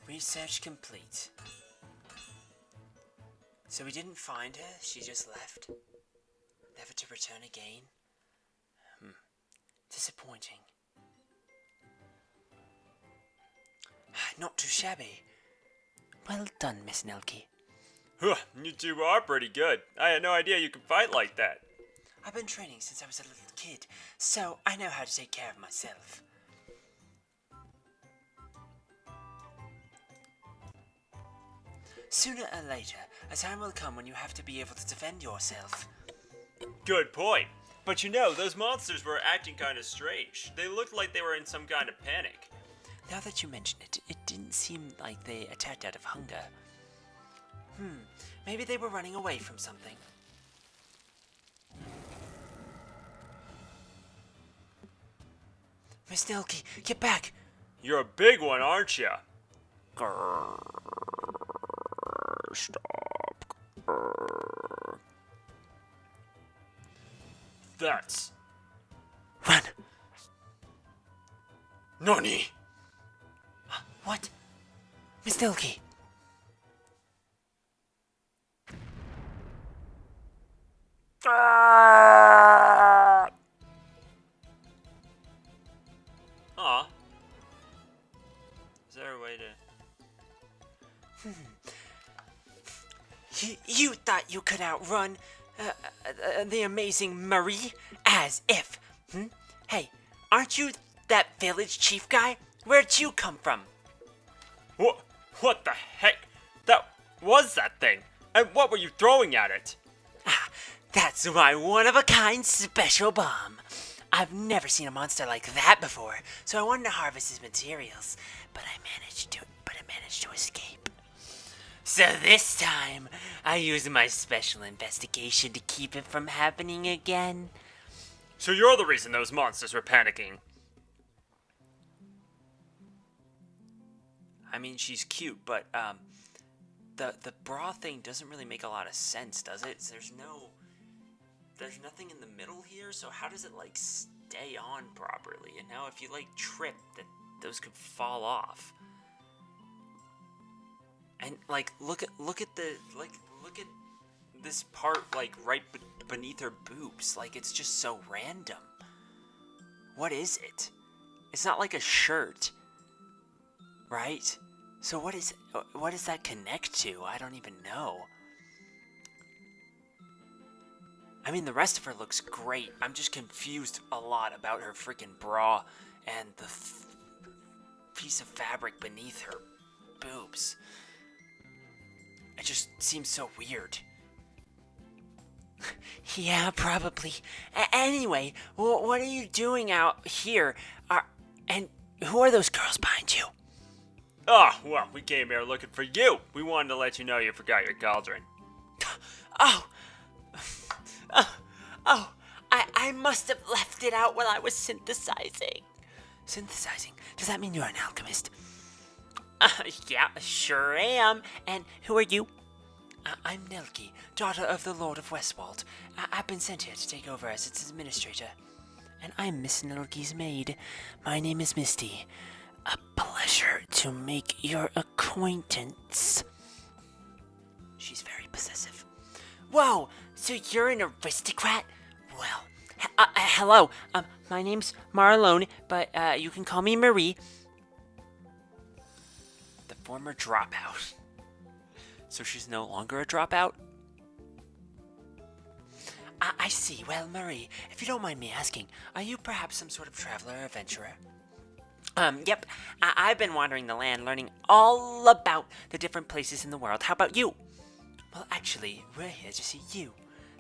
Research complete. So we didn't find her, she just left. Never to return again. Disappointing. Not too shabby. Well done, Miss Nelke. Huh, you two are pretty good. I had no idea you could fight like that. I've been training since I was a little kid, so I know how to take care of myself. Sooner or later, a time will come when you have to be able to defend yourself. Good point. But you know, those monsters were acting kind of strange. They looked like they were in some kind of panic. Now that you mention it, it didn't seem like they attacked out of hunger. Maybe they were running away from something. Miss Nelke, get back! You're a big one, aren't you? Stop. That's Run! Nani? What? Miss Nelke! Aw. Is there a way to... You thought you could outrun the amazing Marie? As if. Hey, aren't you that village chief guy? Where'd you come from? What the heck? That was that thing? And what were you throwing at it? That's my one-of-a-kind special bomb. I've never seen a monster like that before, so I wanted to harvest his materials, but I managed to escape. So this time, I used my special investigation to keep it from happening again. So you're the reason those monsters were panicking. I mean, she's cute, but the bra thing doesn't really make a lot of sense, does it? There's nothing in the middle here, so how does it like stay on properly? And now if you like trip, those could fall off. And like look at this part like right beneath her boobs. Like it's just so random. What is it? It's not like a shirt, right? So what does that connect to? I don't even know. I mean, the rest of her looks great. I'm just confused a lot about her freaking bra and the piece of fabric beneath her boobs. It just seems so weird. Yeah, probably. Anyway, what are you doing out here? And who are those girls behind you? Ah, well, we came here looking for you. We wanted to let you know you forgot your cauldron. I must have left it out while I was synthesizing. Synthesizing? Does that mean you're an alchemist? Yeah, sure am. And who are you? I'm Nelke, daughter of the Lord of Westwald. I've been sent here to take over as its administrator. And I'm Miss Nelke's maid. My name is Misty. A pleasure to make your acquaintance. She's very possessive. Whoa, so you're an aristocrat? Well, hello. My name's Marlone, but you can call me Marie. The former dropout. So she's no longer a dropout? I see. Well, Marie, if you don't mind me asking, are you perhaps some sort of traveler or adventurer? Yep. I've been wandering the land, learning all about the different places in the world. How about you? Well, actually, we're here to see you.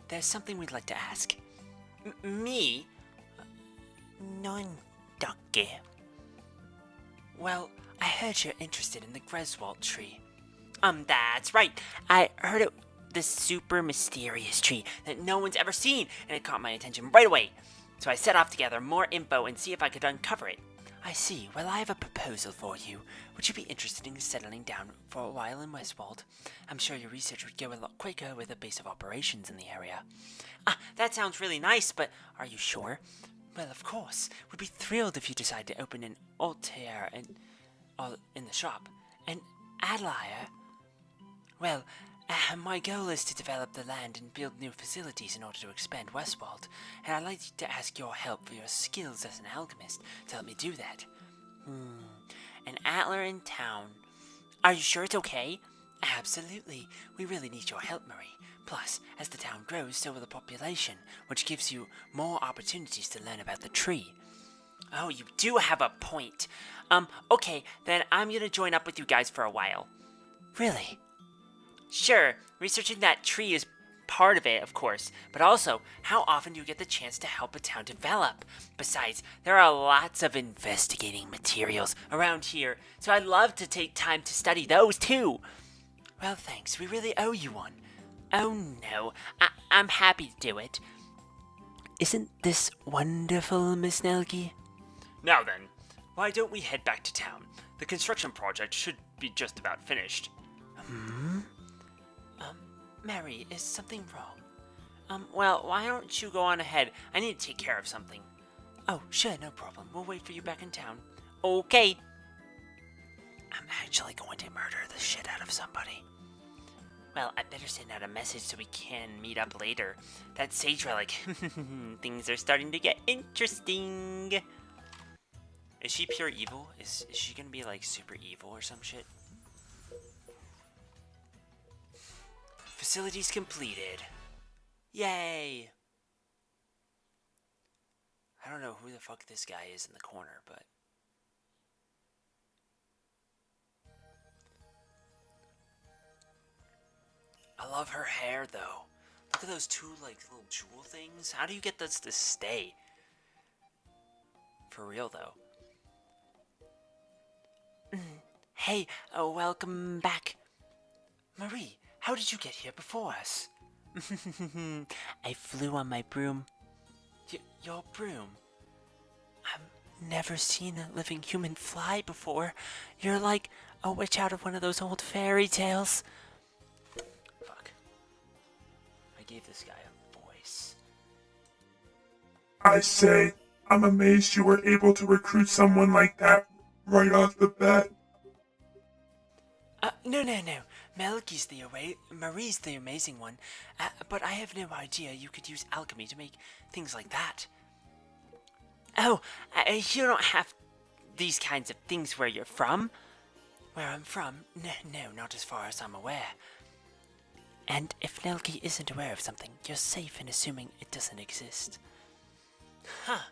There's something we'd like to ask. Me? Nelke. Well, I heard you're interested in the Greswold tree. That's right. I heard it this super mysterious tree that no one's ever seen, and it caught my attention right away. So I set off to gather more info and see if I could uncover it. I see. Well, I have a proposal for you. Would you be interested in settling down for a while in Westwald? I'm sure your research would go a lot quicker with a base of operations in the area. That sounds really nice, but are you sure? Well, of course. We'd be thrilled if you decide to open an altair in the shop. An atelier? Well, my goal is to develop the land and build new facilities in order to expand Westwald, and I'd like to ask your help for your skills as an alchemist to help me do that. An antler in town. Are you sure it's okay? Absolutely. We really need your help, Marie. Plus, as the town grows, so will the population, which gives you more opportunities to learn about the tree. Oh, you do have a point. Okay, then I'm gonna join up with you guys for a while. Really? Sure, researching that tree is part of it, of course, but also, how often do you get the chance to help a town develop? Besides, there are lots of investigating materials around here, so I'd love to take time to study those too. Well, thanks, we really owe you one. Oh no, I'm happy to do it. Isn't this wonderful, Miss Nelke? Now then, why don't we head back to town? The construction project should be just about finished. Mary, is something wrong? Well, why don't you go on ahead? I need to take care of something. Oh, sure, no problem. We'll wait for you back in town. Okay. I'm actually going to murder the shit out of somebody. Well, I better send out a message so we can meet up later. That sage relic. Things are starting to get interesting. Is she pure evil? Is she gonna be like super evil or some shit? Facilities completed. Yay! I don't know who the fuck this guy is in the corner, but... I love her hair, though. Look at those two, like, little jewel things. How do you get this to stay? For real, though. Hey, welcome back. Marie, how did you get here before us? I flew on my broom. Your broom? I've never seen a living human fly before. You're like a witch out of one of those old fairy tales. Fuck. I gave this guy a voice. I say, I'm amazed you were able to recruit someone like that right off the bat. No. Marie's the amazing one. But I have no idea you could use alchemy to make things like that. Oh, you don't have these kinds of things where you're from? Where I'm from? No, not as far as I'm aware. And if Nelke isn't aware of something, you're safe in assuming it doesn't exist. Huh.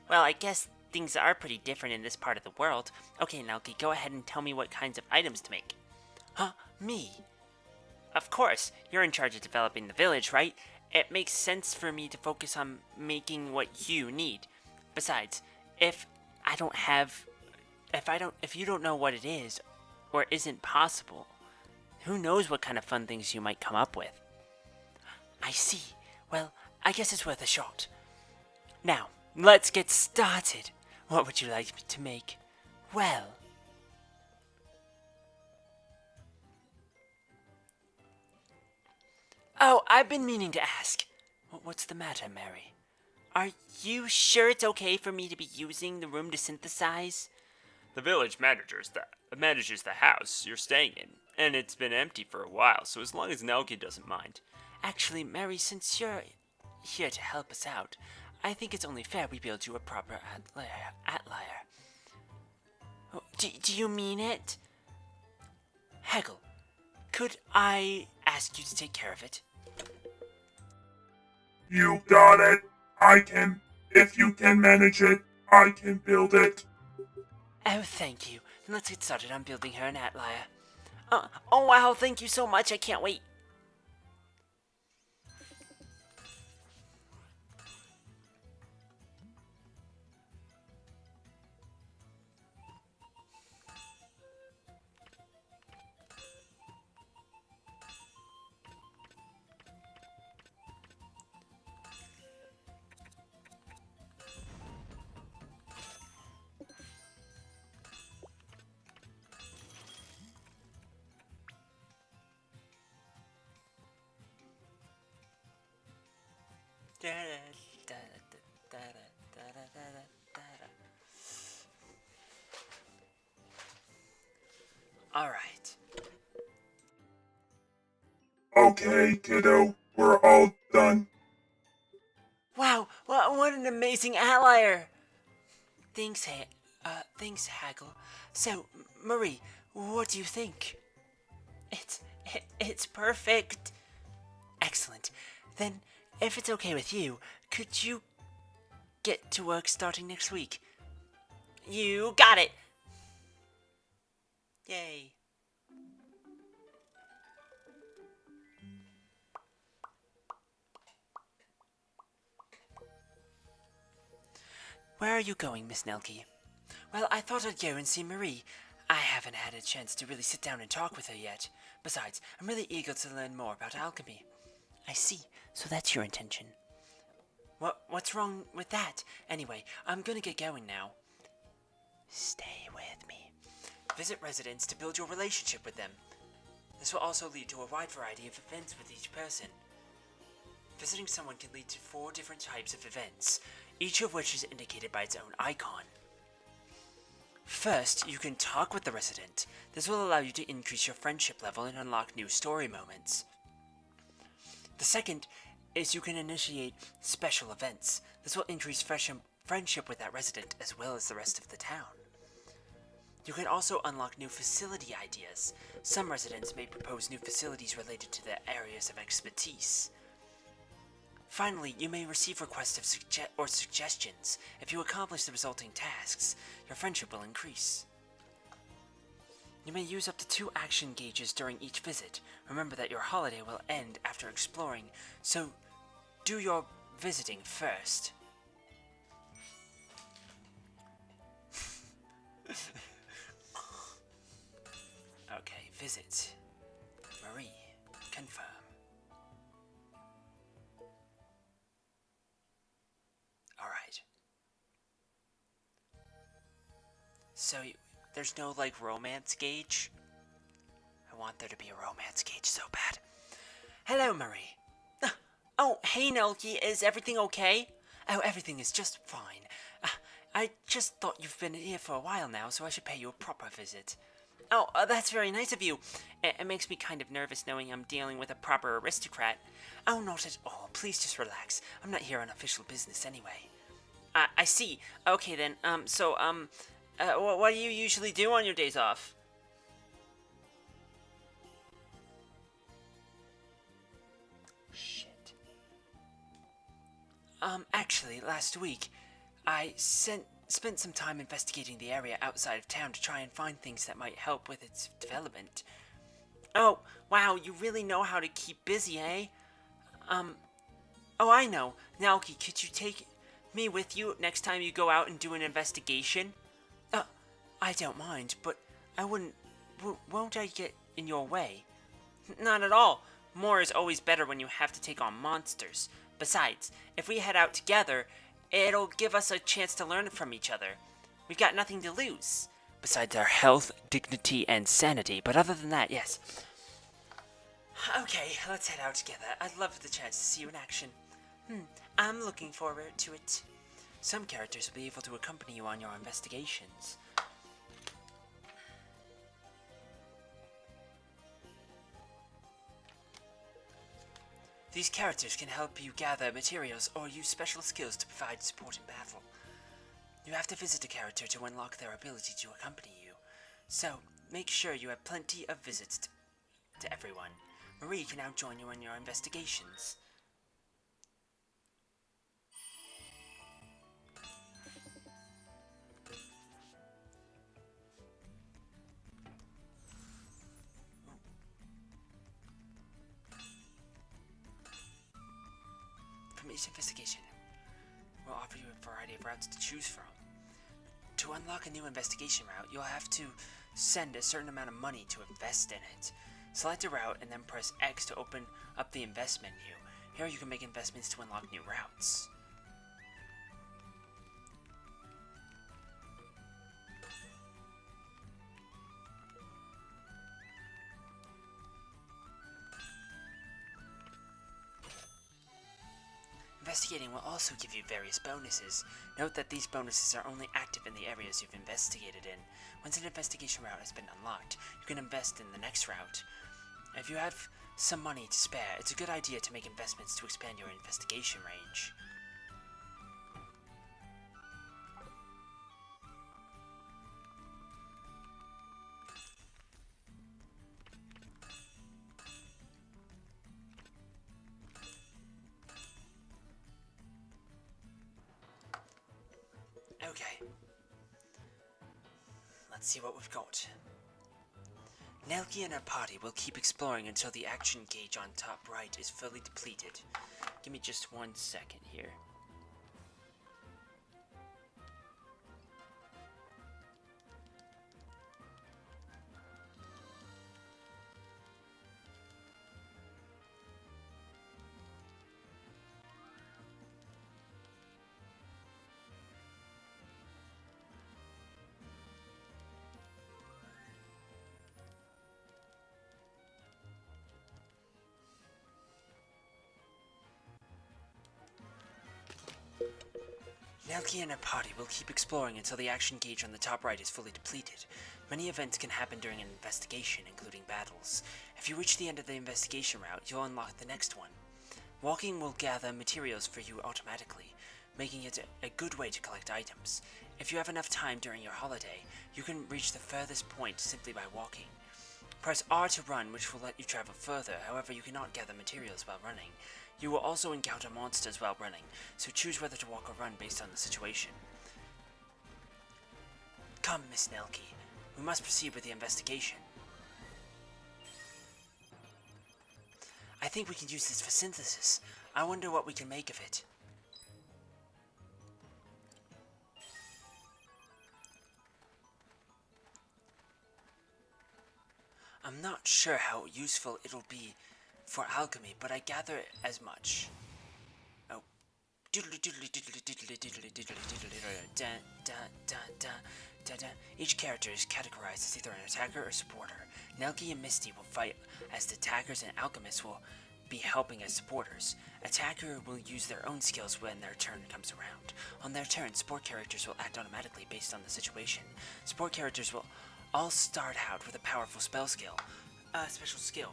Well, I guess things are pretty different in this part of the world. Okay, Nelke, go ahead and tell me what kinds of items to make. Huh? Me? Of course, you're in charge of developing the village, right? It makes sense for me to focus on making what you need. Besides, if you don't know what it is, or isn't possible, who knows what kind of fun things you might come up with. I see. Well, I guess it's worth a shot. Now, let's get started. What would you like me to make? Well... Oh, I've been meaning to ask. What's the matter, Mary? Are you sure it's okay for me to be using the room to synthesize? The village manages the house you're staying in, and it's been empty for a while, so as long as Nelke doesn't mind. Actually, Mary, since you're here to help us out, I think it's only fair we build you a proper atelier. Oh, do you mean it? Hegel, could I ask you to take care of it? You got it. I can. If you can manage it, I can build it. Oh, thank you. Then let's get started on building her an atelier. Oh wow, thank you so much. I can't wait. All right. Okay, kiddo, we're all done. Wow, what an amazing atelier! Thanks, Haggle. So, Marie, what do you think? It's perfect. Excellent. Then, if it's okay with you, could you get to work starting next week? You got it! Yay. Where are you going, Miss Nelke? Well, I thought I'd go and see Marie. I haven't had a chance to really sit down and talk with her yet. Besides, I'm really eager to learn more about alchemy. I see. So that's your intention. What's wrong with that? Anyway, I'm gonna get going now. Stay with me. Visit residents to build your relationship with them. This will also lead to a wide variety of events with each person. Visiting someone can lead to 4 different types of events, each of which is indicated by its own icon. First, you can talk with the resident. This will allow you to increase your friendship level and unlock new story moments. The second is you can initiate special events. This will increase friendship with that resident as well as the rest of the town. You can also unlock new facility ideas. Some residents may propose new facilities related to their areas of expertise. Finally, you may receive requests of suggestions. If you accomplish the resulting tasks, your friendship will increase. You may use up to 2 action gauges during each visit. Remember that your holiday will end after exploring, so do your visiting first. Okay, visit. Marie, confirm. Alright. So, there's no, like, romance gauge? I want there to be a romance gauge so bad. Hello, Marie. Oh, hey, Nelke, is everything okay? Oh, everything is just fine. I just thought you've been here for a while now, so I should pay you a proper visit. Oh, that's very nice of you. It makes me kind of nervous knowing I'm dealing with a proper aristocrat. Oh, not at all. Please just relax. I'm not here on official business anyway. I see. Okay then. What do you usually do on your days off? Shit. Actually, last week, I spent some time investigating the area outside of town to try and find things that might help with its development. Oh, wow, you really know how to keep busy, eh? Oh, I know. Nelke, could you take me with you next time you go out and do an investigation? I don't mind, but I won't I get in your way? Not at all. More is always better when you have to take on monsters. Besides, if we head out together, it'll give us a chance to learn from each other. We've got nothing to lose. Besides our health, dignity, and sanity. But other than that, yes. Okay, let's head out together. I'd love the chance to see you in action. I'm looking forward to it. Some characters will be able to accompany you on your investigations. These characters can help you gather materials or use special skills to provide support in battle. You have to visit a character to unlock their ability to accompany you, so make sure you have plenty of visits to everyone. Marie can now join you in your investigations. From each investigation, we'll offer you a variety of routes to choose from. To unlock a new investigation route, you'll have to send a certain amount of money to invest in it. Select a route and then press X to open up the invest menu. Here you can make investments to unlock new routes. Investigating will also give you various bonuses. Note that these bonuses are only active in the areas you've investigated in. Once an investigation route has been unlocked, you can invest in the next route. If you have some money to spare, it's a good idea to make investments to expand your investigation range. Okay. Let's see what we've got. Nelke and her party will keep exploring until the action gauge on top right is fully depleted. Give me just 1 second here. Nelke and her party will keep exploring until the action gauge on the top right is fully depleted. Many events can happen during an investigation, including battles. If you reach the end of the investigation route, you'll unlock the next one. Walking will gather materials for you automatically, making it a good way to collect items. If you have enough time during your holiday, you can reach the furthest point simply by walking. Press R to run, which will let you travel further, however you cannot gather materials while running. You will also encounter monsters while running, so choose whether to walk or run based on the situation. Come, Miss Nelke. We must proceed with the investigation. I think we can use this for synthesis. I wonder what we can make of it. I'm not sure how useful it'll be for alchemy, but I gather as much. Oh. Each character is categorized as either an attacker or supporter. Nelke and Misty will fight as the attackers, and Alchemists will be helping as supporters. Attacker will use their own skills when their turn comes around. On their turn, support characters will act automatically based on the situation. Support characters will all start out with a powerful special skill,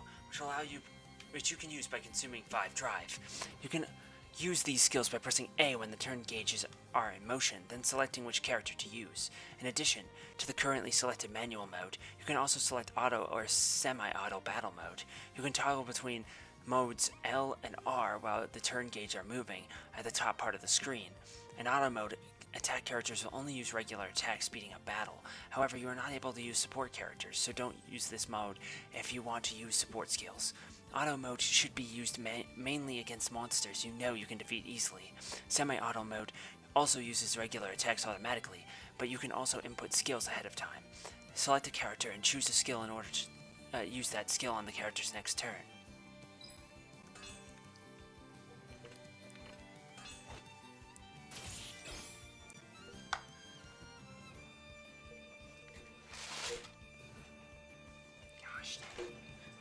which you can use by consuming 5 drive. You can use these skills by pressing A when the turn gauges are in motion, then selecting which character to use. In addition to the currently selected manual mode, you can also select auto or semi-auto battle mode. You can toggle between modes L and R while the turn gauge are moving at the top part of the screen. In auto mode, attack characters will only use regular attacks, speeding up battle. However, you are not able to use support characters, so don't use this mode if you want to use support skills. Auto mode should be used mainly against monsters you know you can defeat easily. Semi-auto mode also uses regular attacks automatically, but you can also input skills ahead of time. Select a character and choose a skill in order to use that skill on the character's next turn.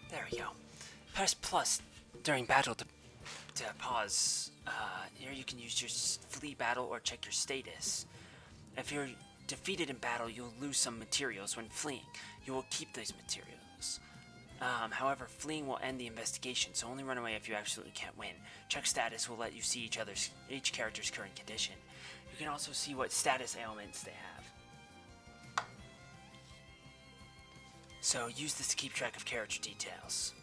There we go. Press plus during battle to pause. Here you can use your flee battle or check your status. If you're defeated in battle, you'll lose some materials when fleeing. You will keep these materials. However, fleeing will end the investigation, so only run away if you absolutely can't win. Check status will let you see each character's current condition. You can also see what status ailments they have. So use this to keep track of character details.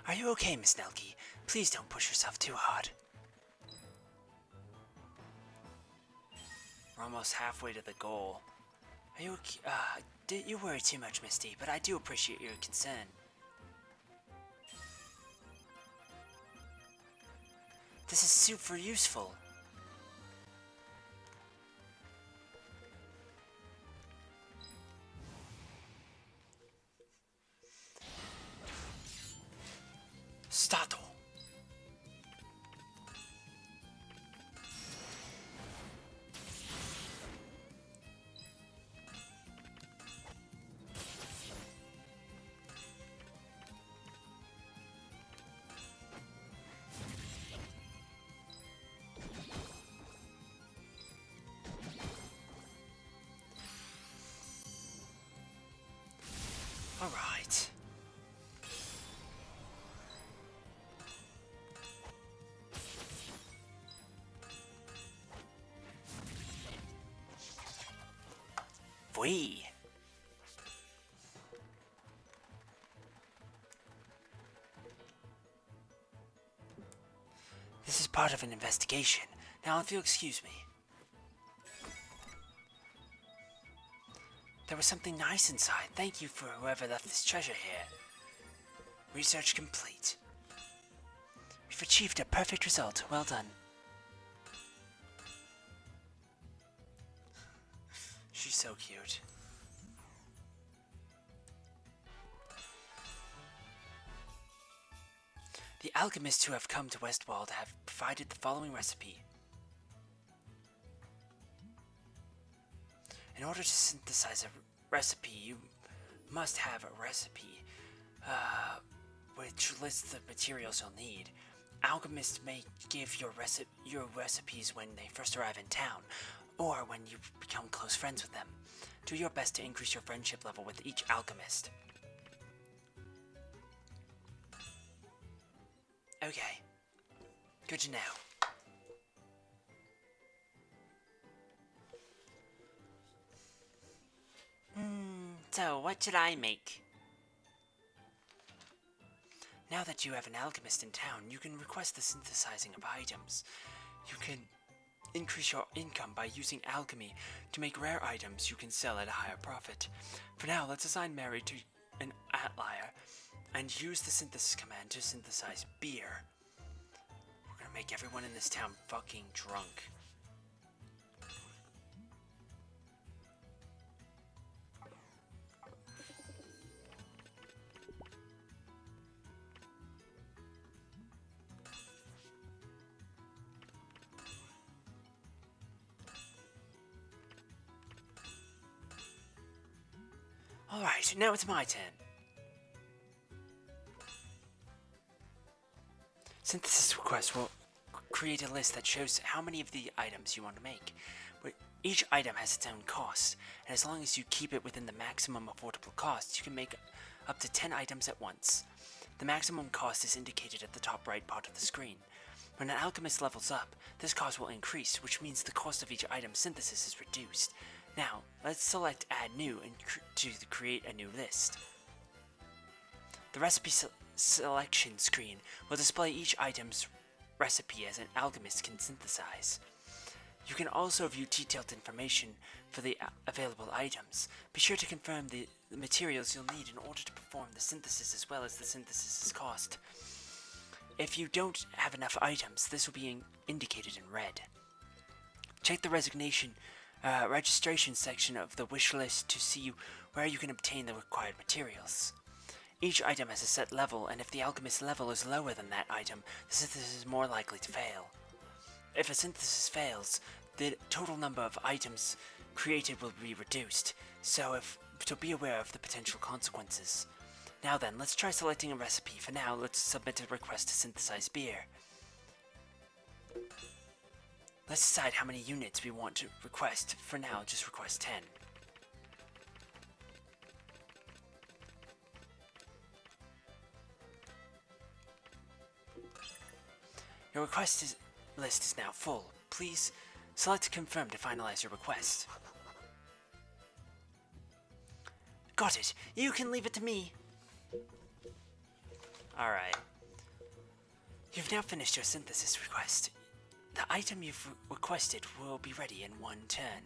Are you okay, Miss Nelke? Please don't push yourself too hard. We're almost halfway to the goal. Are you okay? You worry too much, Misty, but I do appreciate your concern. This is super useful. Stato. All right. We. This is part of an investigation. Now, if you'll excuse me. There was something nice inside. Thank you for whoever left this treasure here. Research complete. We've achieved a perfect result. Well done. She's so cute. The alchemists who have come to Westwald have provided the following recipe. In order to synthesize a recipe, you must have a recipe, which lists the materials you'll need. Alchemists may give your recipes when they first arrive in town, or when you become close friends with them. Do your best to increase your friendship level with each alchemist. Okay. Good to know. So what should I make? Now that you have an alchemist in town, you can request the synthesizing of items. You can increase your income by using alchemy to make rare items you can sell at a higher profit. For now, let's assign Mary to an outlier and use the synthesis command to synthesize beer. We're gonna make everyone in this town fucking drunk. Alright, now it's my turn. Synthesis request will create a list that shows how many of the items you want to make. Each item has its own cost, and as long as you keep it within the maximum affordable cost, you can make up to 10 items at once. The maximum cost is indicated at the top right part of the screen. When an alchemist levels up, this cost will increase, which means the cost of each item synthesis is reduced. Now, let's select Add New and to create a new list. The recipe selection screen will display each item's recipe as an alchemist can synthesize. You can also view detailed information for the available items. Be sure to confirm the materials you'll need in order to perform the synthesis as well as the synthesis's cost. If you don't have enough items, this will be indicated in red. Check the registration section of the wish list to see where you can obtain the required materials. Each item has a set level, and if the alchemist level is lower than that item, the synthesis is more likely to fail. If a synthesis fails, the total number of items created will be reduced, so be aware of the potential consequences. Now then, let's try selecting a recipe. For now, let's submit a request to synthesize beer. Let's decide how many units we want to request. For now, just request 10. Your request list is now full. Please select Confirm to finalize your request. Got it. You can leave it to me. Alright. You've now finished your synthesis request. The item you've requested will be ready in one turn.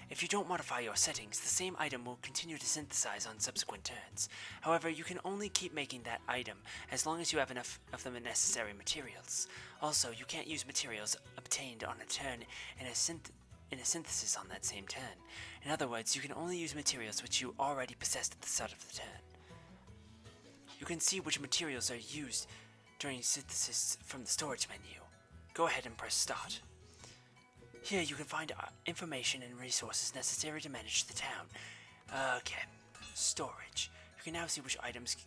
If you don't modify your settings, the same item will continue to synthesize on subsequent turns. However, you can only keep making that item as long as you have enough of the necessary materials. Also, you can't use materials obtained on a turn in a synthesis on that same turn. In other words, you can only use materials which you already possessed at the start of the turn. You can see which materials are used during synthesis from the storage menu. Go ahead and press Start. Here you can find information and resources necessary to manage the town. Okay, storage. You can now see which items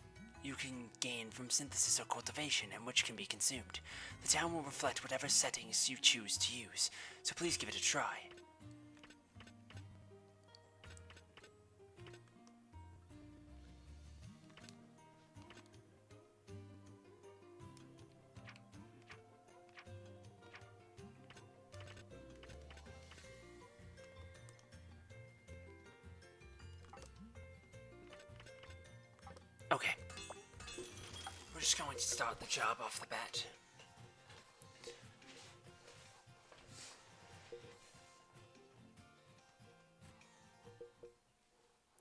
you can gain from synthesis or cultivation and which can be consumed. The town will reflect whatever settings you choose to use, so please give it a try. Okay. We're just going to start the job off the bat.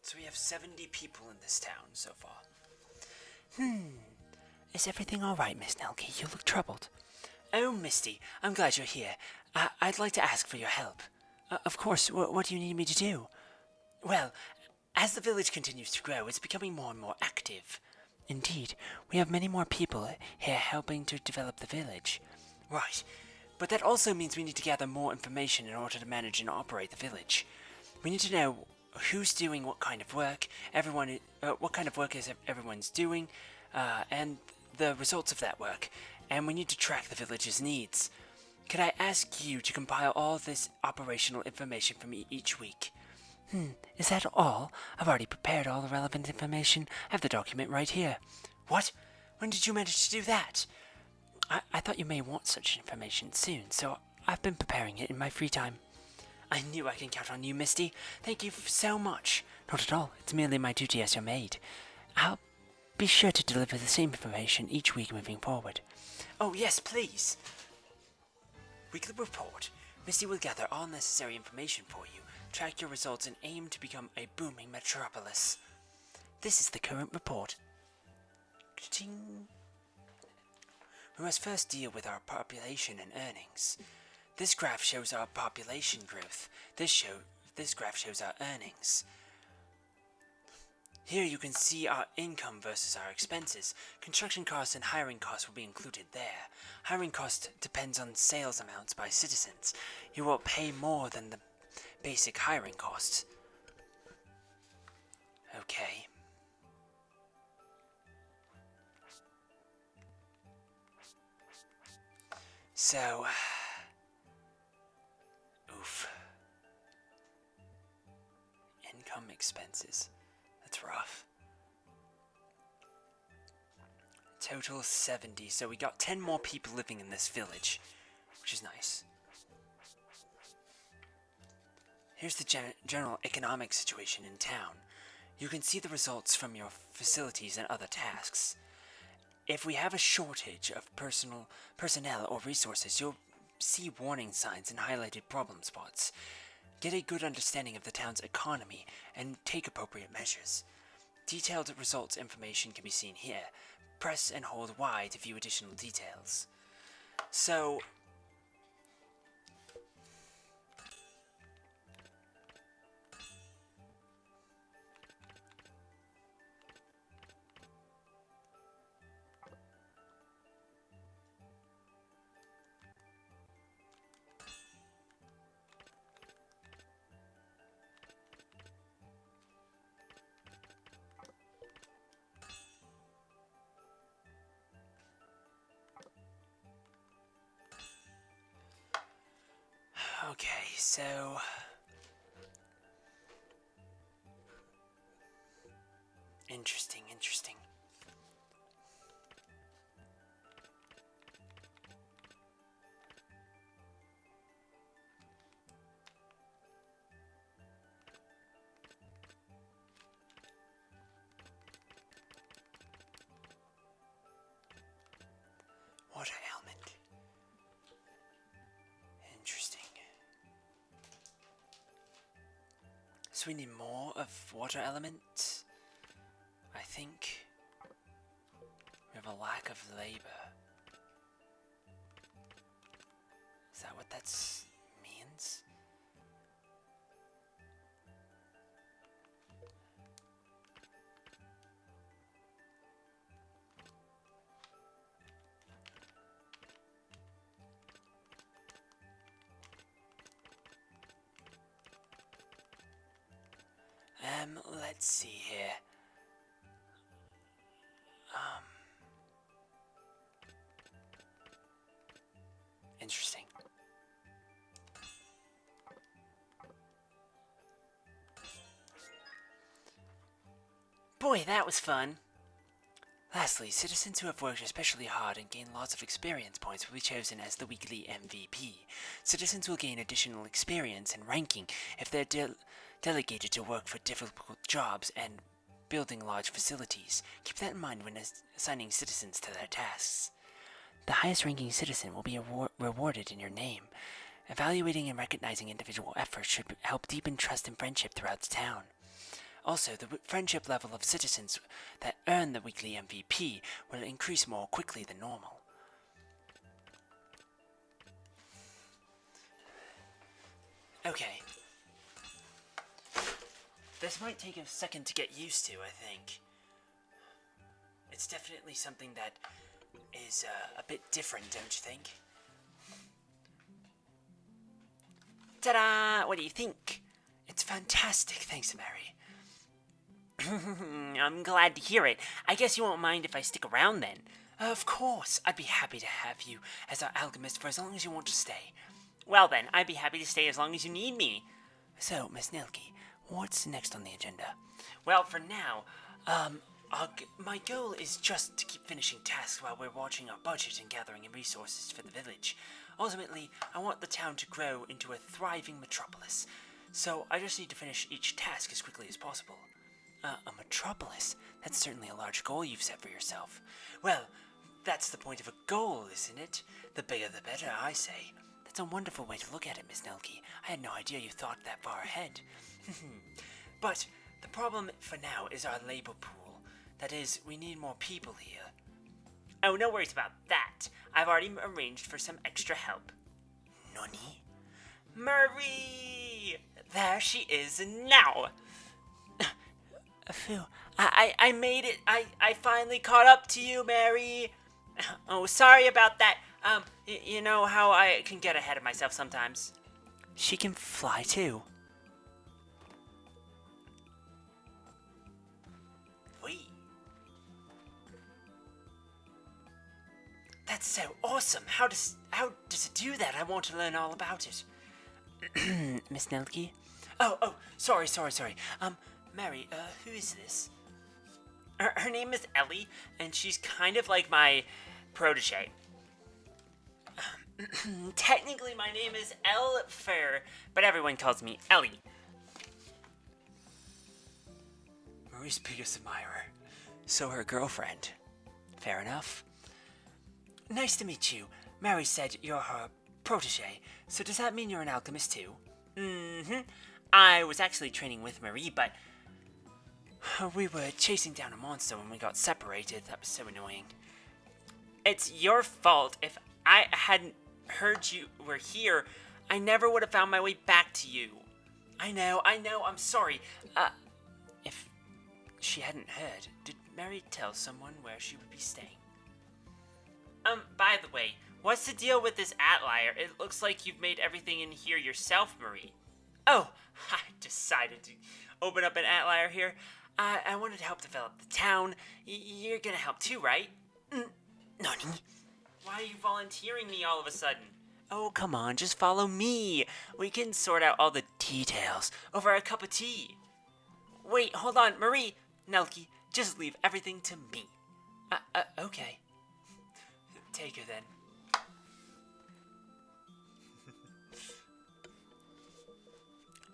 So have 70 people in this town so far. Is everything alright, Miss Nelke? You look troubled. Oh, Misty, I'm glad you're here. I'd like to ask for your help. Of course, what do you need me to do? Well, as the village continues to grow, it's becoming more and more active. Indeed, we have many more people here helping to develop the village. Right, but that also means we need to gather more information in order to manage and operate the village. We need to know who's doing what kind of work, what kind of work is everyone's doing, and the results of that work, and we need to track the village's needs. Could I ask you to compile all this operational information for me each week? Is that all? I've already prepared all the relevant information. I have the document right here. What? When did you manage to do that? I thought you may want such information soon, so I've been preparing it in my free time. I knew I can count on you, Misty. Thank you so much. Not at all. It's merely my duty as your maid. I'll be sure to deliver the same information each week moving forward. Oh, yes, please. Weekly report. Misty will gather all necessary information for you, track your results, and aim to become a booming metropolis. This is the current report. Ka-ching. We must first deal with our population and earnings. This graph shows our population growth. This graph shows our earnings. Here you can see our income versus our expenses. Construction costs and hiring costs will be included there. Hiring cost depends on sales amounts by citizens. You will pay more than the basic hiring costs. Okay. So... oof. Income expenses. That's rough. Total 70, so we got 10 more people living in this village, which is nice. Here's the general economic situation in town. You can see the results from your facilities and other tasks. If we have a shortage of personnel or resources, you'll see warning signs and highlighted problem spots. Get a good understanding of the town's economy and take appropriate measures. Detailed results information can be seen here. Press and hold Y to view additional details. So... okay, so... Interesting. Water element. Interesting. So we need more of water element. I think we have a lack of labor. Is that what that means? Let's see here. Interesting. Boy, that was fun. Lastly, citizens who have worked especially hard and gained lots of experience points will be chosen as the weekly MVP. Citizens will gain additional experience and ranking if they're delegated to work for difficult jobs and building large facilities. Keep that in mind when assigning citizens to their tasks. The highest ranking citizen will be rewarded in your name. Evaluating and recognizing individual efforts should help deepen trust and friendship throughout the town. Also, the friendship level of citizens that earn the weekly MVP will increase more quickly than normal. Okay. This might take a second to get used to, I think. It's definitely something that is a bit different, don't you think? Ta-da! What do you think? It's fantastic, thanks, Mary. I'm glad to hear it. I guess you won't mind if I stick around then. Of course, I'd be happy to have you as our alchemist for as long as you want to stay. Well then, I'd be happy to stay as long as you need me. So, Miss Nelke, what's next on the agenda? Well, for now, my goal is just to keep finishing tasks while we're watching our budget and gathering resources for the village. Ultimately, I want the town to grow into a thriving metropolis, so I just need to finish each task as quickly as possible. A metropolis? That's certainly a large goal you've set for yourself. Well, that's the point of a goal, isn't it? The bigger the better, I say. That's a wonderful way to look at it, Miss Nelke. I had no idea you thought that far ahead. But the problem for now is our labor pool. That is, we need more people here. Oh, no worries about that. I've already arranged for some extra help. Nani? Marie! There she is now! Phew. I made it. I finally caught up to you, Mary. Oh, sorry about that. You know how I can get ahead of myself sometimes. She can fly too. Wait. That's so awesome. How does it do that? I want to learn all about it. Miss Nelke? Oh, sorry. Mary, who is this? Her name is Ellie, and she's kind of like my protege. Technically, my name is Elfer, but everyone calls me Ellie. Marie's biggest admirer, so her girlfriend. Fair enough. Nice to meet you. Mary said you're her protege, so does that mean you're an alchemist too? Mm-hmm. I was actually training with Marie, but we were chasing down a monster when we got separated. That was so annoying. It's your fault. If I hadn't heard you were here, I never would have found my way back to you. I know, I'm sorry. If she hadn't heard, did Mary tell someone where she would be staying? By the way, what's the deal with this outlier? It looks like you've made everything in here yourself, Marie. Oh, I decided to open up an outlier here. I wanted to help develop the town. You're gonna help too, right? Nani? Why are you volunteering me all of a sudden? Oh, come on, just follow me. We can sort out all the details over a cup of tea. Wait, hold on, Marie. Nelke, just leave everything to me. Okay. Take her then.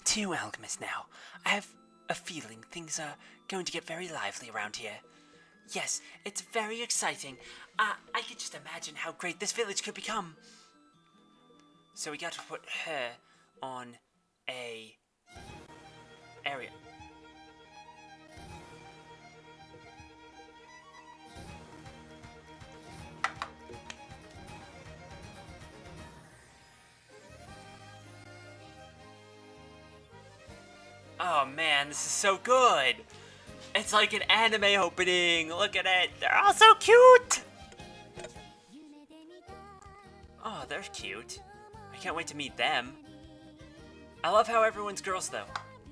Two alchemists now. I have a feeling things are going to get very lively around here. Yes, it's very exciting. I could just imagine how great this village could become. So we got to put her on a area. Oh man, this is so good! It's like an anime opening! Look at it! They're all so cute! Oh, they're cute. I can't wait to meet them. I love how everyone's girls though.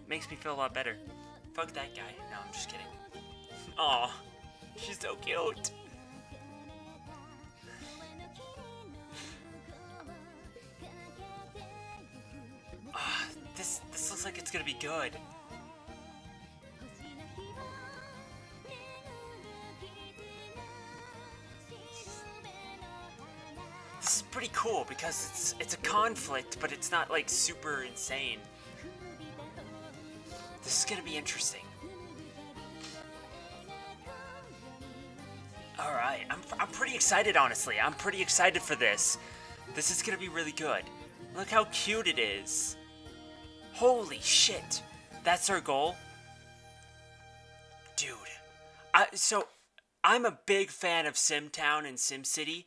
Makes me feel a lot better. Fuck that guy. No, I'm just kidding. Aw, she's so cute. This looks like it's gonna be good. This is pretty cool because it's a conflict, but it's not like super insane. This is gonna be interesting. All right, I'm pretty excited, honestly. I'm pretty excited for this. This is gonna be really good. Look how cute it is. Holy shit. That's our goal? Dude, so I'm a big fan of SimTown and SimCity.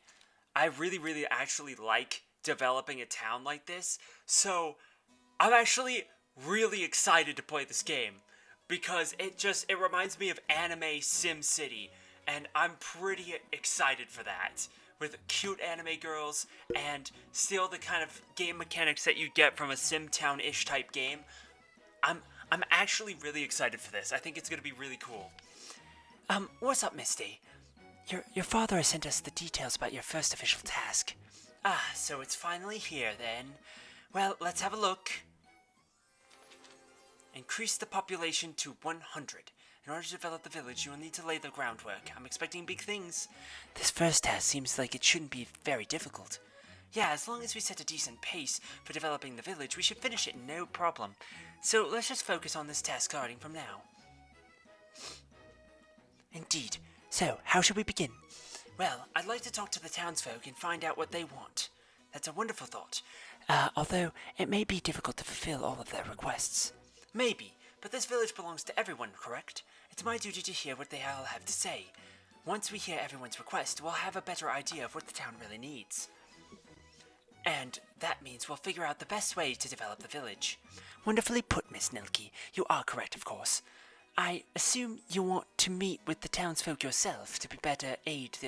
I really actually like developing a town like this. So I'm actually really excited to play this game because it reminds me of anime SimCity, and I'm pretty excited for that. With cute anime girls and still the kind of game mechanics that you get from a SimTown-ish type game. I'm actually really excited for this. I think it's gonna be really cool. What's up, Misty? Your father has sent us the details about your first official task. Ah, so it's finally here then. Well, let's have a look. Increase the population to 100. In order to develop the village, you will need to lay the groundwork. I'm expecting big things. This first task seems like it shouldn't be very difficult. Yeah, as long as we set a decent pace for developing the village, we should finish it no problem. So let's just focus on this task starting from now. Indeed. So, how should we begin? Well, I'd like to talk to the townsfolk and find out what they want. That's a wonderful thought. Although, it may be difficult to fulfill all of their requests. Maybe, but this village belongs to everyone, correct? It's my duty to hear what they all have to say. Once we hear everyone's request, we'll have a better idea of what the town really needs. And that means we'll figure out the best way to develop the village. Wonderfully put, Miss Nelke. You are correct, of course. I assume you want to meet with the townsfolk yourself to be better aid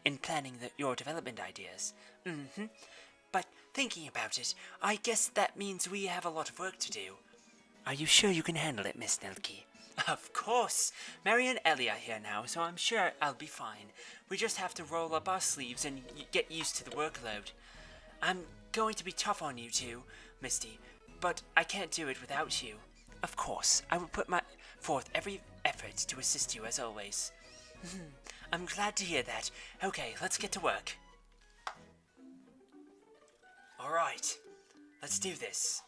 in planning your development ideas. Mm-hmm. But thinking about it, I guess that means we have a lot of work to do. Are you sure you can handle it, Miss Nelke? Of course. Mary and Ellie are here now, so I'm sure I'll be fine. We just have to roll up our sleeves and get used to the workload. I'm going to be tough on you two, Misty, but I can't do it without you. Of course, I will put forth every effort to assist you as always. I'm glad to hear that. Okay, let's get to work. Alright, let's do this.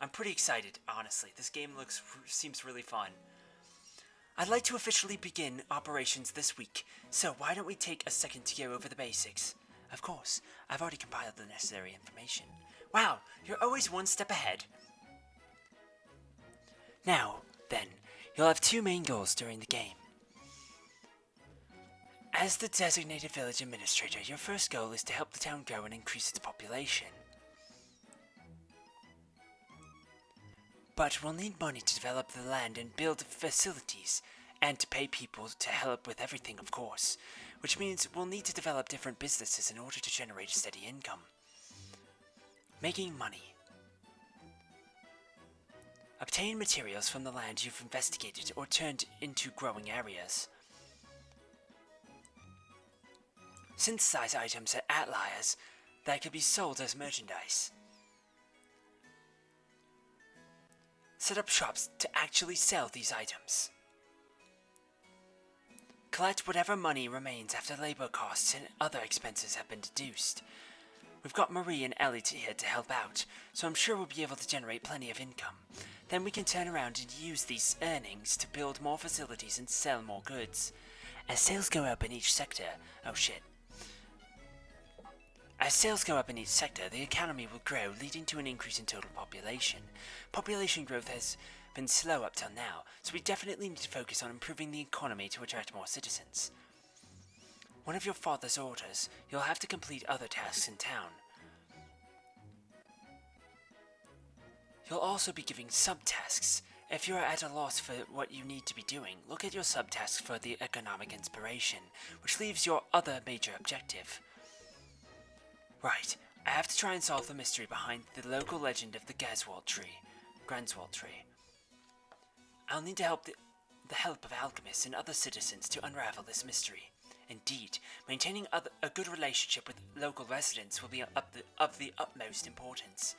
I'm pretty excited, honestly. This game seems really fun. I'd like to officially begin operations this week, so why don't we take a second to go over the basics? Of course, I've already compiled the necessary information. Wow, you're always one step ahead. Now, then, you'll have two main goals during the game. As the designated village administrator, your first goal is to help the town grow and increase its population. But we'll need money to develop the land and build facilities, and to pay people to help with everything, of course, which means we'll need to develop different businesses in order to generate a steady income. Making money. Obtain materials from the land you've investigated or turned into growing areas. Synthesize items at outliers that could be sold as merchandise. Set up shops to actually sell these items. Collect whatever money remains after labor costs and other expenses have been deduced. We've got Marie and Ellie here to help out, so I'm sure we'll be able to generate plenty of income. Then we can turn around and use these earnings to build more facilities and sell more goods. As sales go up in each sector, As sales go up in each sector, the economy will grow, leading to an increase in total population. Population growth has been slow up till now, so we definitely need to focus on improving the economy to attract more citizens. One of your father's orders, you'll have to complete other tasks in town. You'll also be giving subtasks. If you're at a loss for what you need to be doing, look at your subtasks for the economic inspiration, which leaves your other major objective. Right, I have to try and solve the mystery behind the local legend of the Granswald tree. I'll need to the help of alchemists and other citizens to unravel this mystery. Indeed, maintaining a good relationship with local residents will be of the utmost importance.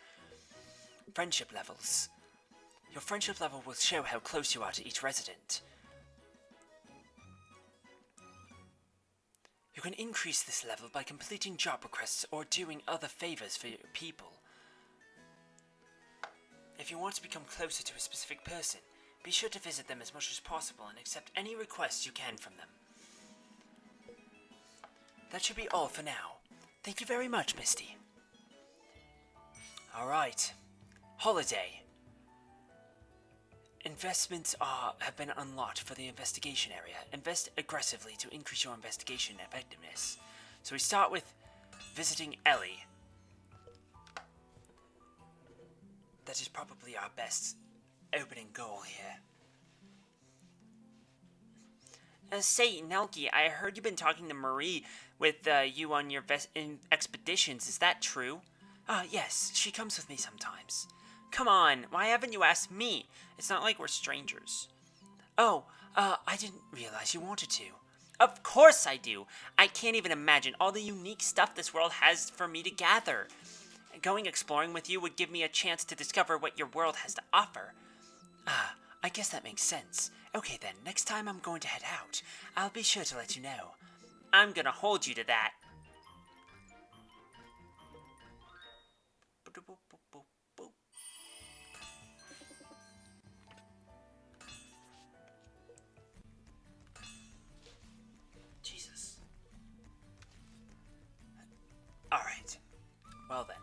Friendship levels. Your friendship level will show how close you are to each resident. You can increase this level by completing job requests or doing other favors for your people. If you want to become closer to a specific person, be sure to visit them as much as possible and accept any requests you can from them. That should be all for now. Thank you very much, Misty. Alright. Holiday. Investments have been unlocked for the investigation area. Invest aggressively to increase your investigation effectiveness. So we start with visiting Ellie. That is probably our best opening goal here. Say, Nelke, I heard you've been talking to Marie with you on your expeditions. Is that true? Yes, she comes with me sometimes. Come on, why haven't you asked me? It's not like we're strangers. Oh, I didn't realize you wanted to. Of course I do. I can't even imagine all the unique stuff this world has for me to gather. Going exploring with you would give me a chance to discover what your world has to offer. I guess that makes sense. Okay then, next time I'm going to head out, I'll be sure to let you know. I'm gonna hold you to that. Jesus. Alright. Well then.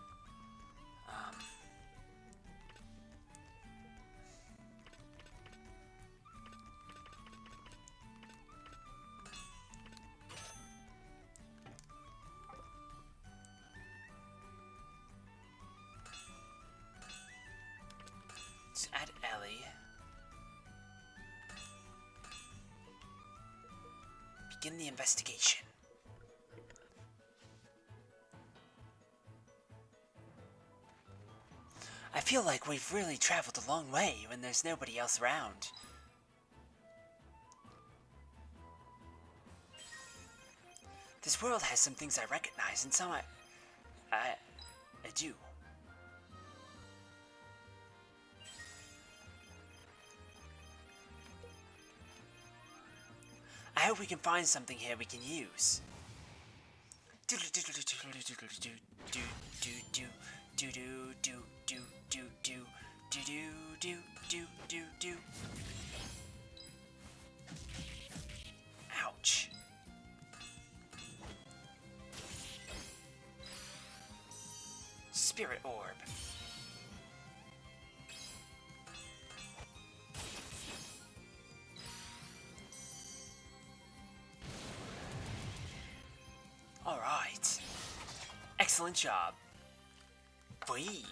Let's add Ellie. Begin the investigation. I feel like we've really traveled a long way when there's nobody else around. This world has some things I recognize and some I do. I hope we can find something here we can use. Ouch. Spirit orb. Alright. Excellent job. Whee!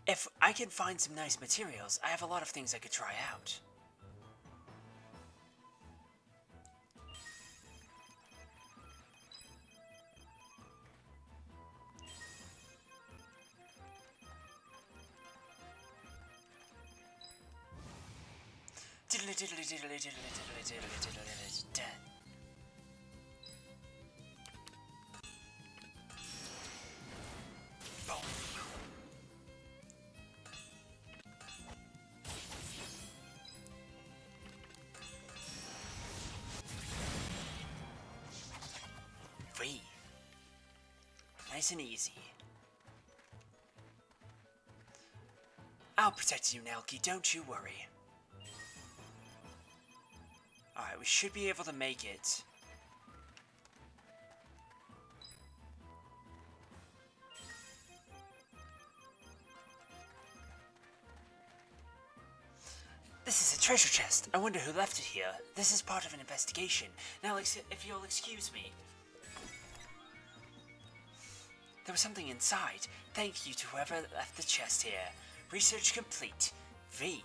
If I can find some nice materials, I have a lot of things I could try out. Boom. Free. Nice and easy. I'll protect you, Nelke, don't you worry. Alright, we should be able to make it. This is a treasure chest. I wonder who left it here. This is part of an investigation. Now, if you'll excuse me. There was something inside. Thank you to whoever left the chest here. Research complete. V.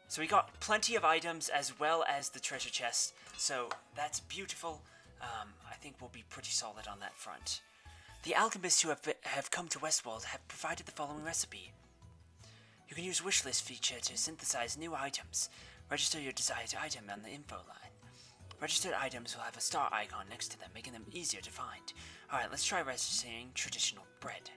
So we got plenty of items as well as the treasure chest. So that's beautiful. I think we'll be pretty solid on that front. The alchemists who have come to Westworld have provided the following recipe. You can use wishlist feature to synthesize new items. Register your desired item on the info line. Registered items will have a star icon next to them, making them easier to find. Alright, let's try registering traditional bread.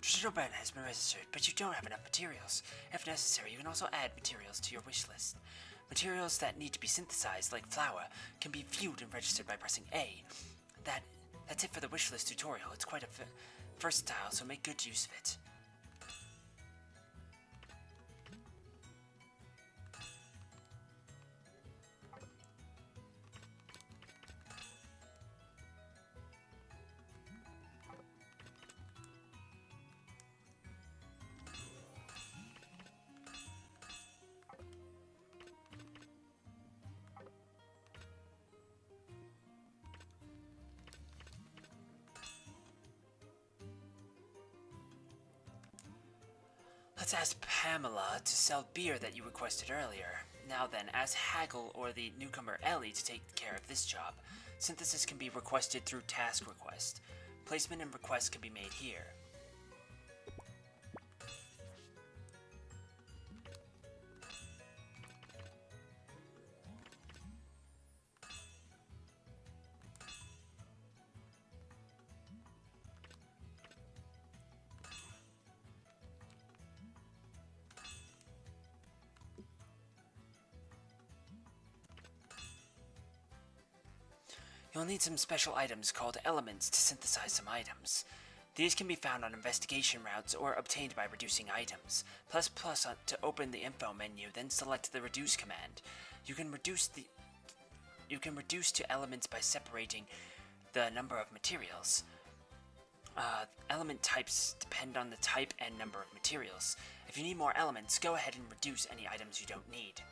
Traditional bread has been registered, but you don't have enough materials. If necessary, you can also add materials to your wish list. Materials that need to be synthesized, like flour, can be viewed and registered by pressing A. That's it for the wishlist tutorial. It's quite versatile, so make good use of it. Let's ask Pamela to sell beer that you requested earlier. Now then, ask Haggle or the newcomer Ellie to take care of this job. Synthesis can be requested through task request. Placement and request can be made here. You'll need some special items called elements to synthesize some items. These can be found on investigation routes or obtained by reducing items. Plus to open the info menu, then select the reduce command. You can reduce to elements by separating the number of materials. Element types depend on the type and number of materials. If you need more elements, go ahead and reduce any items you don't need.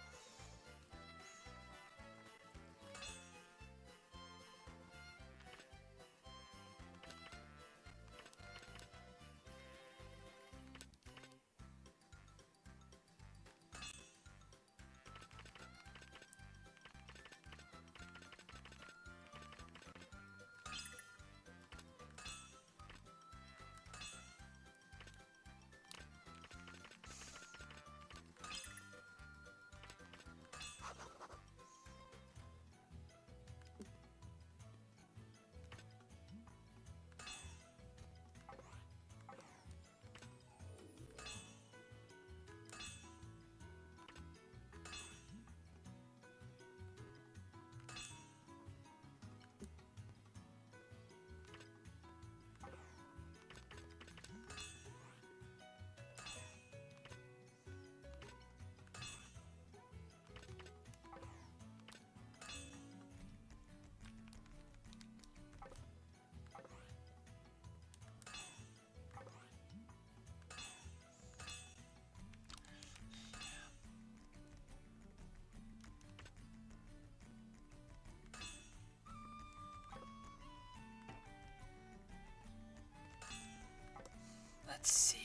Let's see.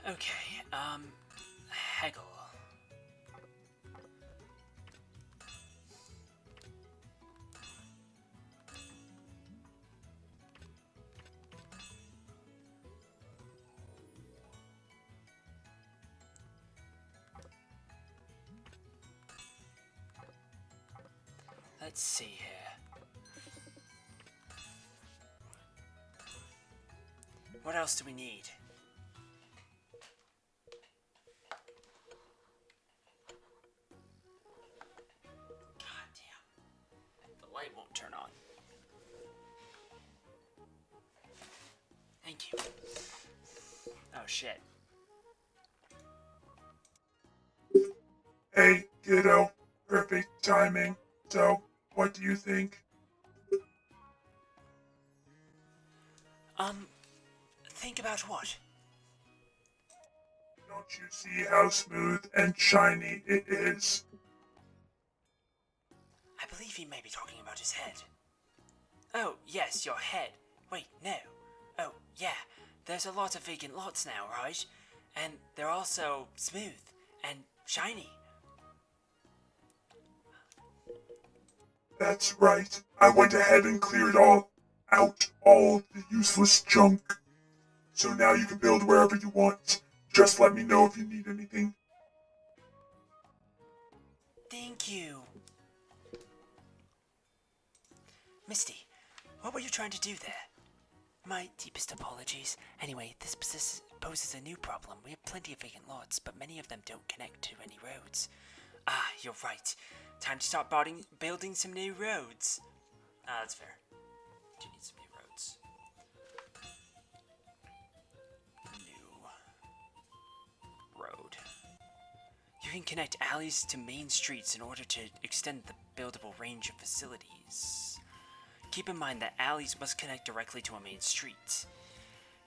Okay, Hegel. Let's see here. What else do we need? God damn. The light won't turn on. Thank you. Oh shit. Hey, kiddo. Perfect timing. So, what do you think? Think about what? Don't you see how smooth and shiny it is? I believe he may be talking about his head. Oh, yes, your head. Wait, no. Oh, yeah. There's a lot of vacant lots now, right? And they're also smooth and shiny. That's right. I went ahead and cleared all the useless junk. So now you can build wherever you want. Just let me know if you need anything. Thank you. Misty, what were you trying to do there? My deepest apologies. Anyway, this poses a new problem. We have plenty of vacant lots, but many of them don't connect to any roads. Ah, you're right. Time to start building some new roads. Ah, that's fair. Do need some new roads. New road. can connect alleys to main streets in order to extend the buildable range of facilities. Keep in mind that alleys must connect directly to a main street.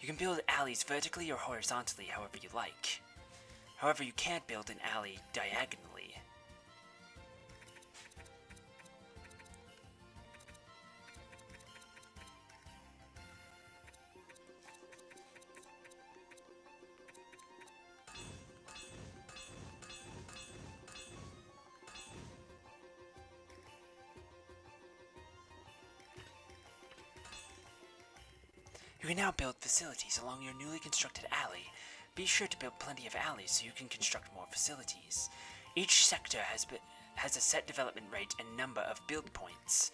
You can build alleys vertically or horizontally, however you like. However, you can't build an alley diagonally. You can now build facilities along your newly constructed alley. Be sure to build plenty of alleys so you can construct more facilities. Each sector has a set development rate and number of build points.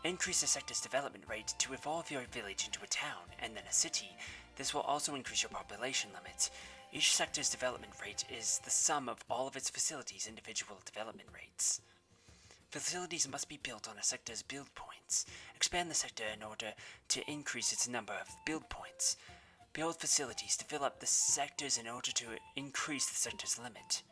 Increase the sector's development rate to evolve your village into a town and then a city. This will also increase your population limit. Each sector's development rate is the sum of all of its facilities' individual development rates. Facilities must be built on a sector's build points. Expand the sector in order to increase its number of build points. Build facilities to fill up the sectors in order to increase the sector's limit.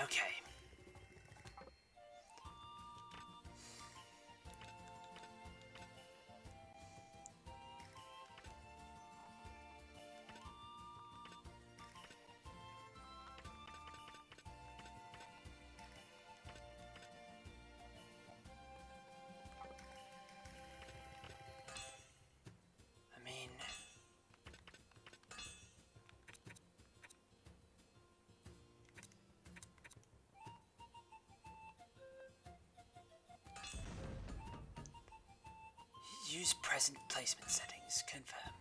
Okay. I mean, use present placement settings. Confirm.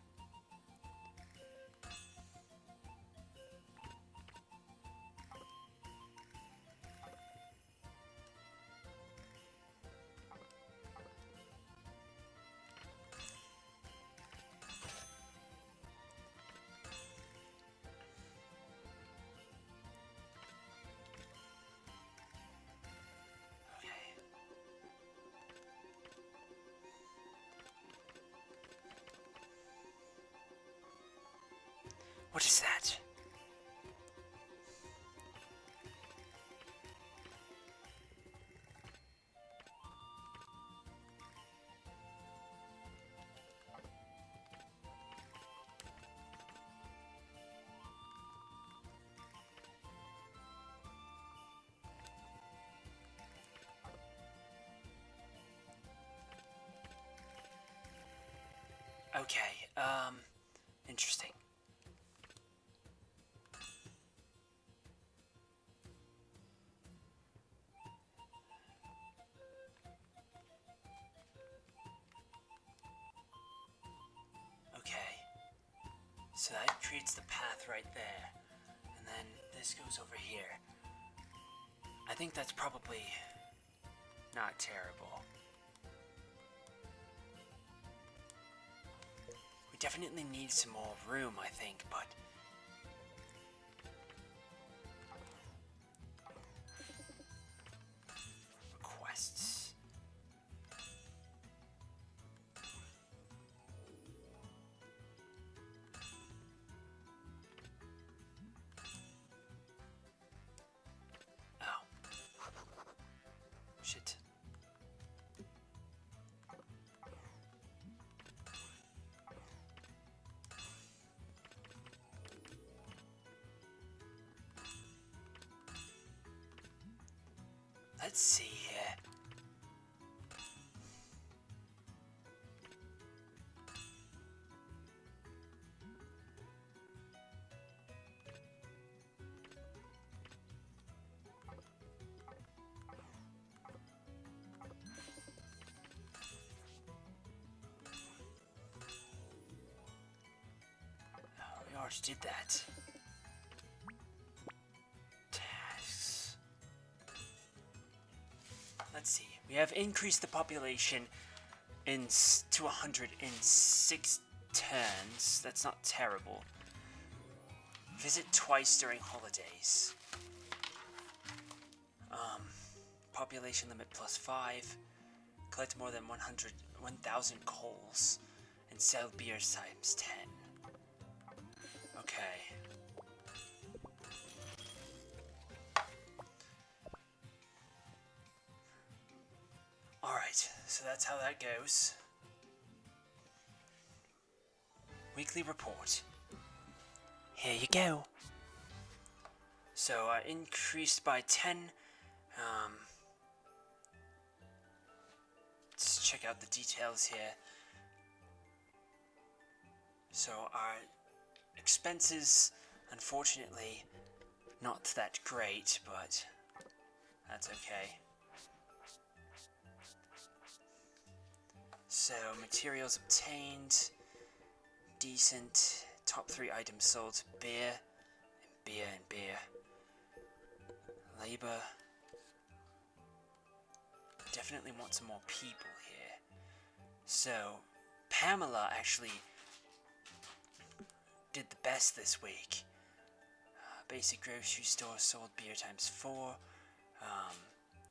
Okay. What is that? Okay, interesting. Okay, so that creates the path right there, and then this goes over here. I think that's probably not terrible. We definitely need some more room, I think, but requests. Oh. Shit. Let's see here. already did that. Tasks. Let's see. We have increased the population to 106 turns. That's not terrible. Visit twice during holidays. Population limit +5. Collect more than 1,000 coals. And sell beer times 10. Okay. Alright, so that's how that goes. Weekly report. Here you go. So, increased by 10. Let's check out the details here. So, our expenses, unfortunately, not that great, but that's okay. So, materials obtained, decent, top 3 items sold, beer, and beer. Labor. Definitely want some more people here. So, Pamela actually did the best this week. Basic grocery store sold beer times 4.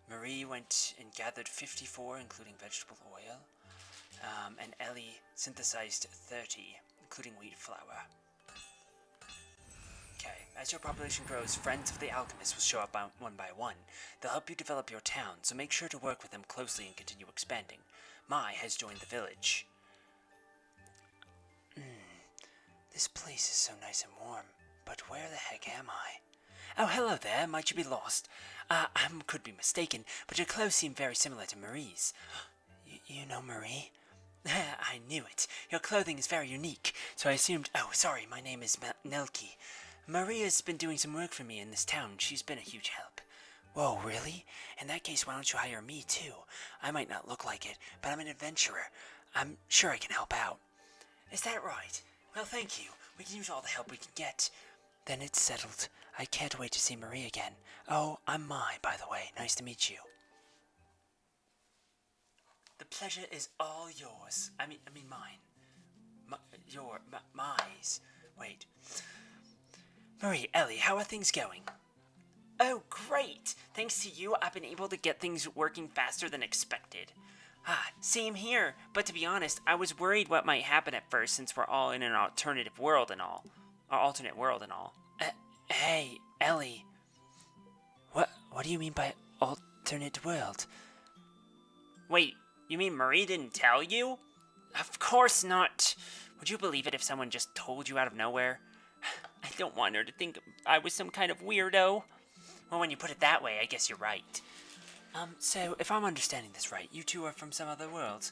Marie went and gathered 54, including vegetable oil. And Ellie synthesized 30, including wheat flour. Okay, as your population grows, friends of the Alchemists will show up one by one. They'll help you develop your town, so make sure to work with them closely and continue expanding. Mai has joined the village. This place is so nice and warm, but where the heck am I? Oh, hello there, might you be lost? I could be mistaken, but your clothes seem very similar to Marie's. You know Marie? I knew it. Your clothing is very unique, so I assumed... Oh, sorry, my name is Nelke. Maria's been doing some work for me in this town. She's been a huge help. Whoa, really? In that case, why don't you hire me, too? I might not look like it, but I'm an adventurer. I'm sure I can help out. Is that right? Well, thank you. We can use all the help we can get. Then it's settled. I can't wait to see Marie again. Oh, I'm Mai, by the way. Nice to meet you. The pleasure is all yours. I mean mine. Mai's. Wait. Marie, Ellie, how are things going? Oh, great! Thanks to you, I've been able to get things working faster than expected. Same here. But to be honest, I was worried what might happen at first since we're all in an alternative world and all. Hey, Ellie. What do you mean by alternate world? Wait, you mean Marie didn't tell you? Of course not. Would you believe it if someone just told you out of nowhere? I don't want her to think I was some kind of weirdo. Well, when you put it that way, I guess you're right. So, if I'm understanding this right, you two are from some other world?